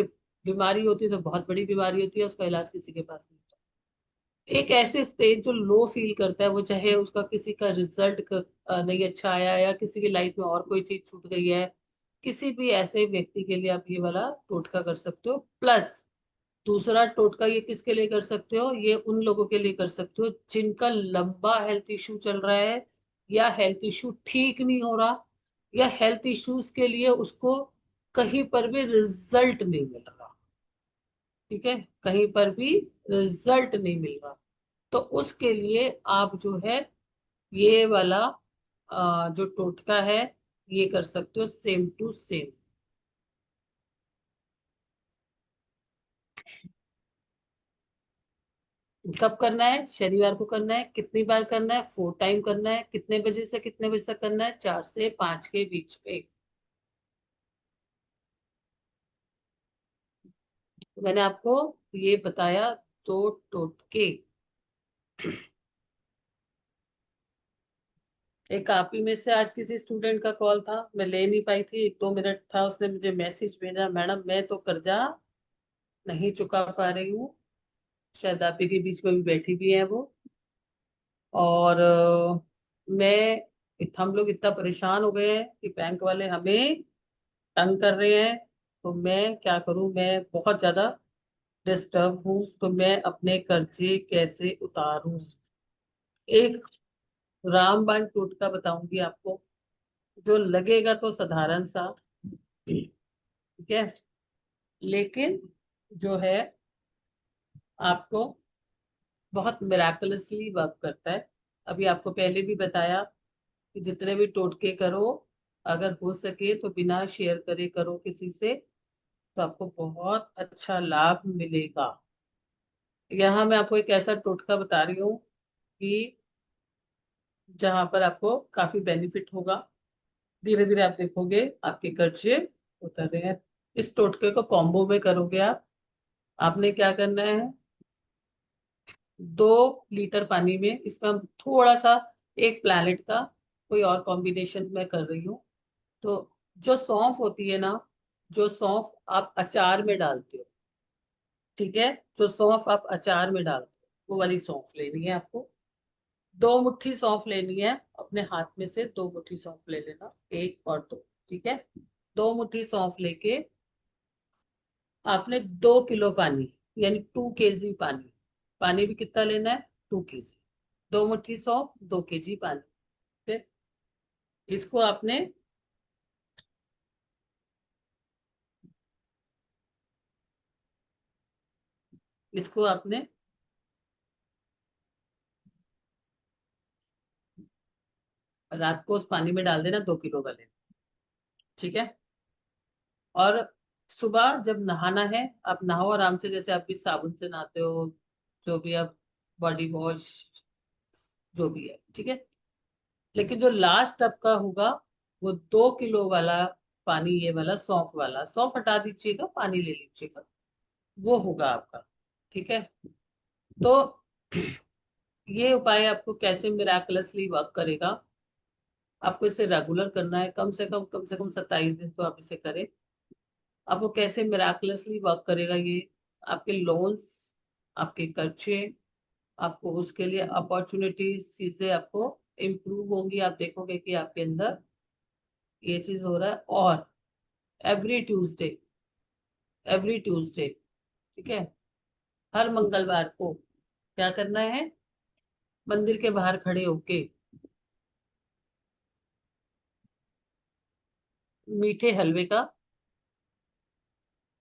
बीमारी होती है तो बहुत बड़ी बीमारी होती है, उसका इलाज किसी के पास नहीं होता। एक ऐसे स्टेज जो लो फील करता है, वो चाहे उसका किसी का रिजल्ट नहीं अच्छा आया, या किसी की लाइफ में और कोई चीज छूट गई है, किसी भी ऐसे व्यक्ति के लिए आप ये वाला टोटका कर सकते हो। प्लस दूसरा टोटका ये किसके लिए कर सकते हो, ये उन लोगों के लिए कर सकते हो जिनका लंबा हेल्थ इशू चल रहा है, या हेल्थ इशू ठीक नहीं हो रहा, या हेल्थ इश्यूज के लिए उसको कहीं पर भी रिजल्ट नहीं मिल रहा, ठीक है, कहीं पर भी रिजल्ट नहीं मिल रहा, तो उसके लिए आप जो है ये वाला जो टोटका है ये कर सकते हो, सेम टू सेम। कब करना है, शनिवार को करना है, कितनी बार करना है, 4 टाइम करना है, कितने बजे से कितने बजे तक करना है, 4 से 5 के बीच में। तो मैंने आपको ये बताया 2 टोटके। एक आप ही में से आज किसी स्टूडेंट का कॉल था, मैं ले नहीं पाई थी, 1-2 मिनट था, उसने मुझे मैसेज भेजा, मैडम मैं तो कर्जा नहीं चुका पा रही हूँ। शायद आप ही के बीच में भी बैठी भी है वो, और हम लोग इतना परेशान हो गए हैं कि बैंक वाले हमें तंग कर रहे हैं, तो मैं क्या करूं, मैं बहुत ज्यादा डिस्टर्ब हूँ, तो मैं अपने कर्जे कैसे उतारूं। एक रामबाण टोटका बताऊंगी आपको, जो लगेगा तो साधारण सा, ठीक है, लेकिन जो है आपको बहुत मिराकलसली वर्क करता है। अभी आपको पहले भी बताया कि जितने भी टोटके करो, अगर हो सके तो बिना शेयर करे करो किसी से, तो आपको बहुत अच्छा लाभ मिलेगा। यहाँ मैं आपको एक ऐसा टोटका बता रही हूँ कि जहां पर आपको काफी बेनिफिट होगा। धीरे धीरे आप देखोगे आपके कर्जे उतर रहे हैं। इस टोटके को कॉम्बो में करोगे आप। आपने क्या करना है, 2 लीटर पानी में, इसमें हम थोड़ा सा एक प्लैनेट का कोई और कॉम्बिनेशन में कर रही हूँ। तो जो सौंफ होती है ना, जो सौंफ आप अचार में डालते हो, ठीक है, जो सौंफ आप अचार में डालते हो वो वाली सौंफ लेनी है आपको। 2 मुट्ठी सौंफ लेनी है, अपने हाथ में से 2 मुट्ठी सौंफ ले लेना, 1 और 2, ठीक है। 2 मुट्ठी सौंफ लेके आपने 2 किलो पानी, यानी 2 kg पानी, पानी भी कितना लेना है, 2 kg, 2 मुट्ठी सौंफ, 2 kg पानी, ठीक है? इसको आपने इसको आपने रात को उस पानी में डाल देना, 2 किलो वाले, ठीक है। और सुबह जब नहाना है, आप नहाओ आराम से, जैसे आप भी साबुन से नहाते हो, जो भी आप बॉडी वॉश जो भी है, ठीक है। लेकिन जो लास्ट आपका होगा वो 2 किलो वाला पानी, ये वाला सौंफ वाला, सौंफ हटा दीजिएगा, पानी ले लीजिएगा, वो होगा आपका, ठीक है। तो ये उपाय आपको कैसे मिराकलसली वर्क करेगा, आपको इसे रेगुलर करना है, कम से कम 27 दिन तो आप इसे करें। आपको कैसे मिराकलसली वर्क करेगा ये, आपके लोन्स, आपके कर्जे, आपको उसके लिए अपॉर्चुनिटीज, चीजें आपको इम्प्रूव होंगी। आप देखोगे कि आपके अंदर ये चीज हो रहा है। और एवरी ट्यूसडे, एवरी ट्यूसडे, ठीक है, हर मंगलवार को क्या करना है, मंदिर के बाहर खड़े होके मीठे हलवे का,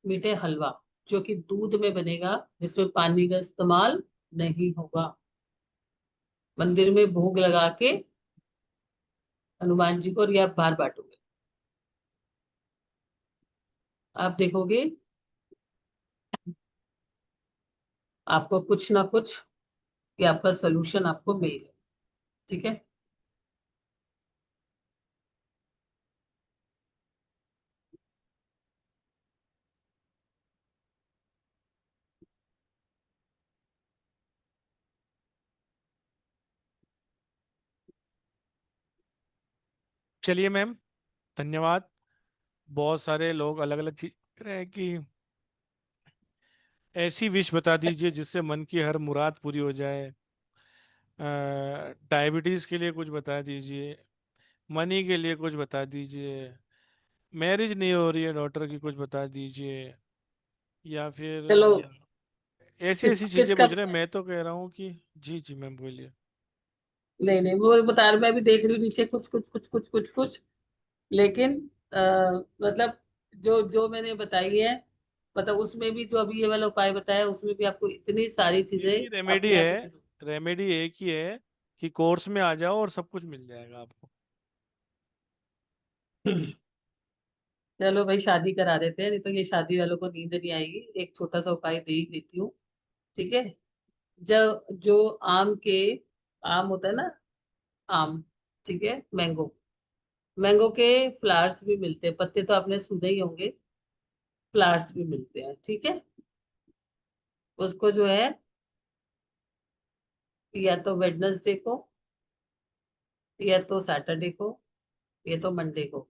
मीठे हलवा जो कि दूध में बनेगा, जिसमें पानी का इस्तेमाल नहीं होगा, मंदिर में भोग लगा के हनुमान जी को, और ये आप बाहर बांटोगे, आप देखोगे आपको कुछ ना कुछ, ये आपका सोल्यूशन आपको मिल गया, ठीक है। चलिए मैम, धन्यवाद। बहुत सारे लोग अलग अलग चीज कह रहे हैं कि ऐसी विश बता दीजिए जिससे मन की हर मुराद पूरी हो जाए। डायबिटीज के लिए कुछ बता दीजिए, मनी के लिए कुछ बता दीजिए, मैरिज नहीं हो रही है डॉटर की कुछ बता दीजिए, या फिर चलो, ऐसी ऐसी चीजें किसका, पूछ रहे हैं। मैं तो कह रहा हूँ कि जी जी मैम बोलिए। नहीं नहीं, वो बता रहा, मैं भी देख रही हूँ नीचे कुछ कुछ कुछ कुछ कुछ कुछ, लेकिन मतलब जो जो मैंने बताई है, मतलब उसमें भी जो अभी ये वाला उपाय बताया, उसमें भी आपको इतनी सारी चीजें एक ही रेमेडी अपने आप है, ही रेमेडी एक ही है कि कोर्स में आ जाओ और सब कुछ मिल जाएगा आपको। चलो भाई, शादी करा देते हैं, नहीं तो ये शादी वालों को नींद नहीं आएगी। एक छोटा सा उपाय दे ही देती हूँ, ठीक है। जब जो आम के, आम होता है ना, आम, ठीक है, मैंगो, मैंगो के फ्लावर्स भी मिलते हैं, पत्ते तो आपने सुने ही होंगे, फ्लावर्स भी मिलते हैं, ठीक है। उसको जो है, या तो वेडनेसडे को, या तो सैटरडे को, या तो मंडे को,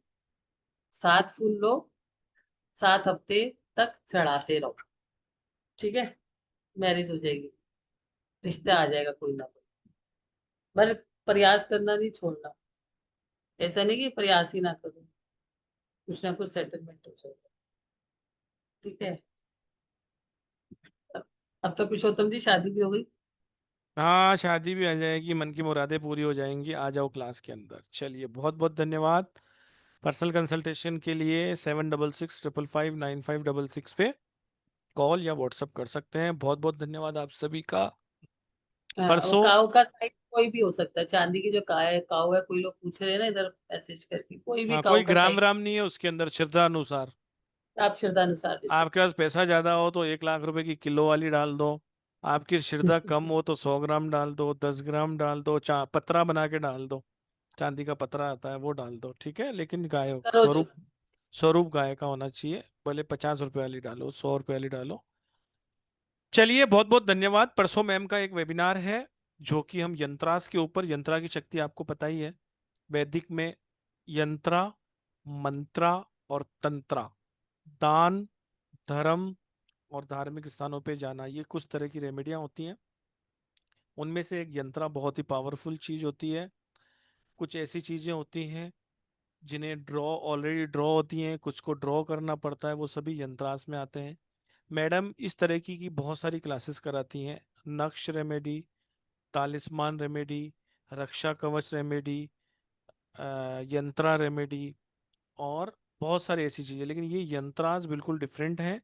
7 फूल लो, 7 हफ्ते तक चढ़ाते रहो, ठीक है, मैरिज हो जाएगी, रिश्ता आ जाएगा कोई ना कोई। पर प्रयास करना नहीं छोड़ना, ऐसा नहीं कि प्रयास ही ना करो, कुछ ना कुछ सेटलमेंट हो जाएगा, ठीक है। अब अब तो पुरुषोत्तम जी शादी भी हो गई। हाँ, शादी भी आ जाएगी, मन की मुरादें पूरी हो जाएंगी। आ जाओ क्लास के अंदर। चलिए, बहुत बहुत धन्यवाद। पर्सनल कंसल्टेशन के लिए 7665559566 पे कॉल या व्हाट्सअप कर सकते हैं। बहुत बहुत धन्यवाद आप सभी का। हाँ, वो परसों काऊ का साइड कोई भी हो सकता है, चांदी की जो काऊ है, कोई लोग पूछ रहे हैं ना इधर मैसेज करके, कोई भी हाँ, काऊ कोई का ग्राम साइज व्राम नहीं है उसके अंदर, श्रद्धा अनुसार। आप श्रद्धा अनुसार दे आपके सकते पास पैसा ज्यादा हो तो 1 लाख रुपए की किलो वाली डाल दो। आपकी श्रद्धा कम हो तो 100 ग्राम डाल दो, 10 ग्राम डाल दो, पतरा बना के डाल दो। चांदी का पतरा आता है वो डाल दो, ठीक है, लेकिन गाय करो जो। स्वरूप गाय का होना चाहिए। भले 50 रुपए वाली डालो, 100 रुपए वाली डालो। चलिए, बहुत बहुत धन्यवाद। परसों मैम का एक वेबिनार है जो कि हम यंत्रास के ऊपर, यंत्रा की शक्ति आपको पता ही है, वैदिक में यंत्रा, मंत्रा और तंत्रा, दान, धर्म और धार्मिक स्थानों पे जाना, ये कुछ तरह की रेमेडियां होती हैं। उनमें से एक यंत्रा बहुत ही पावरफुल चीज होती है। कुछ ऐसी चीजें होती हैं जिन्हें ऑलरेडी ड्रॉ होती हैं, कुछ को ड्रॉ करना पड़ता है, वो सभी यंत्रास में आते हैं। मैडम इस तरह की बहुत सारी क्लासेस कराती हैं। नक्श रेमेडी, तालिस्मान रेमेडी, रक्षा कवच रेमेडी, यंत्रा रेमेडी और बहुत सारी ऐसी चीजें। लेकिन ये यंत्रास बिल्कुल डिफरेंट हैं।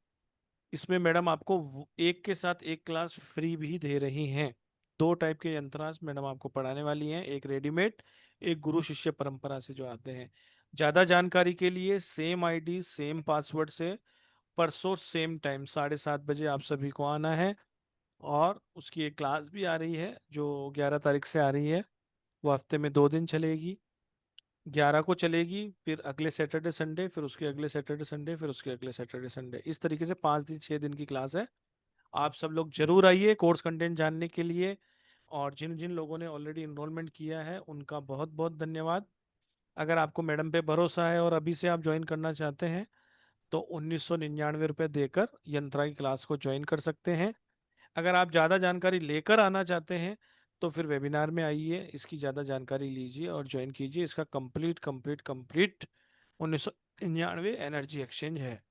इसमें मैडम आपको एक के साथ एक क्लास फ्री भी दे रही हैं। 2 टाइप के यंत्रास मैडम आपको पढ़ाने वाली हैं, एक रेडीमेड, एक गुरु शिष्य परंपरा से जो आते हैं। ज्यादा जानकारी के लिए सेम आईडी सेम पासवर्ड से परसों सेम टाइम 7:30 बजे आप सभी को आना है। और उसकी एक क्लास भी आ रही है जो 11 तारीख से आ रही है। वो हफ्ते में 2 दिन चलेगी। 11 को चलेगी, फिर अगले सैटरडे संडे, फिर उसके अगले सैटरडे संडे, फिर उसके अगले सैटरडे संडे, इस तरीके से 5 दिन 6 दिन की क्लास है। आप सब लोग जरूर आइए कोर्स कंटेंट जानने के लिए। और जिन जिन लोगों ने ऑलरेडी इनरोलमेंट किया है उनका बहुत बहुत धन्यवाद। अगर आपको मैडम पे भरोसा है और अभी से आप ज्वाइन करना चाहते हैं तो 1999 रुपये देकर यंत्रा की क्लास को ज्वाइन कर सकते हैं। अगर आप ज़्यादा जानकारी लेकर आना चाहते हैं तो फिर वेबिनार में आइए, इसकी ज़्यादा जानकारी लीजिए और ज्वाइन कीजिए। इसका complete complete complete 1999 energy exchange है।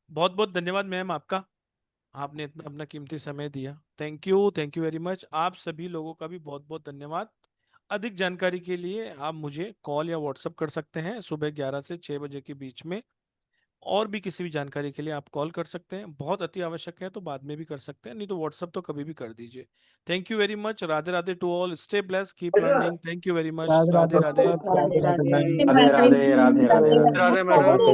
बहुत बहुत धन्यवाद मैम आपका, आपने इतना अपना कीमती समय दिया। Thank you very much. आप सभी लोगों का भी बहुत बहुत धन्यवाद। अधिक जानकारी के लिए आप मुझे कॉल या व्हाट्सएप कर सकते हैं सुबह 11 से 6 बजे के बीच में। और भी किसी भी जानकारी के लिए आप कॉल कर सकते हैं, बहुत अति आवश्यक है तो बाद में भी कर सकते हैं, नहीं तो व्हाट्सएप तो कभी भी कर दीजिए। Thank you very much. Radhe Radhe to all, stay blessed, keep learning. Thank you very much. Radhe Radhe Radhe Radhe. Radhe Radhe ma'am. Radhe Radhe Radhe Radhe Radhe madam.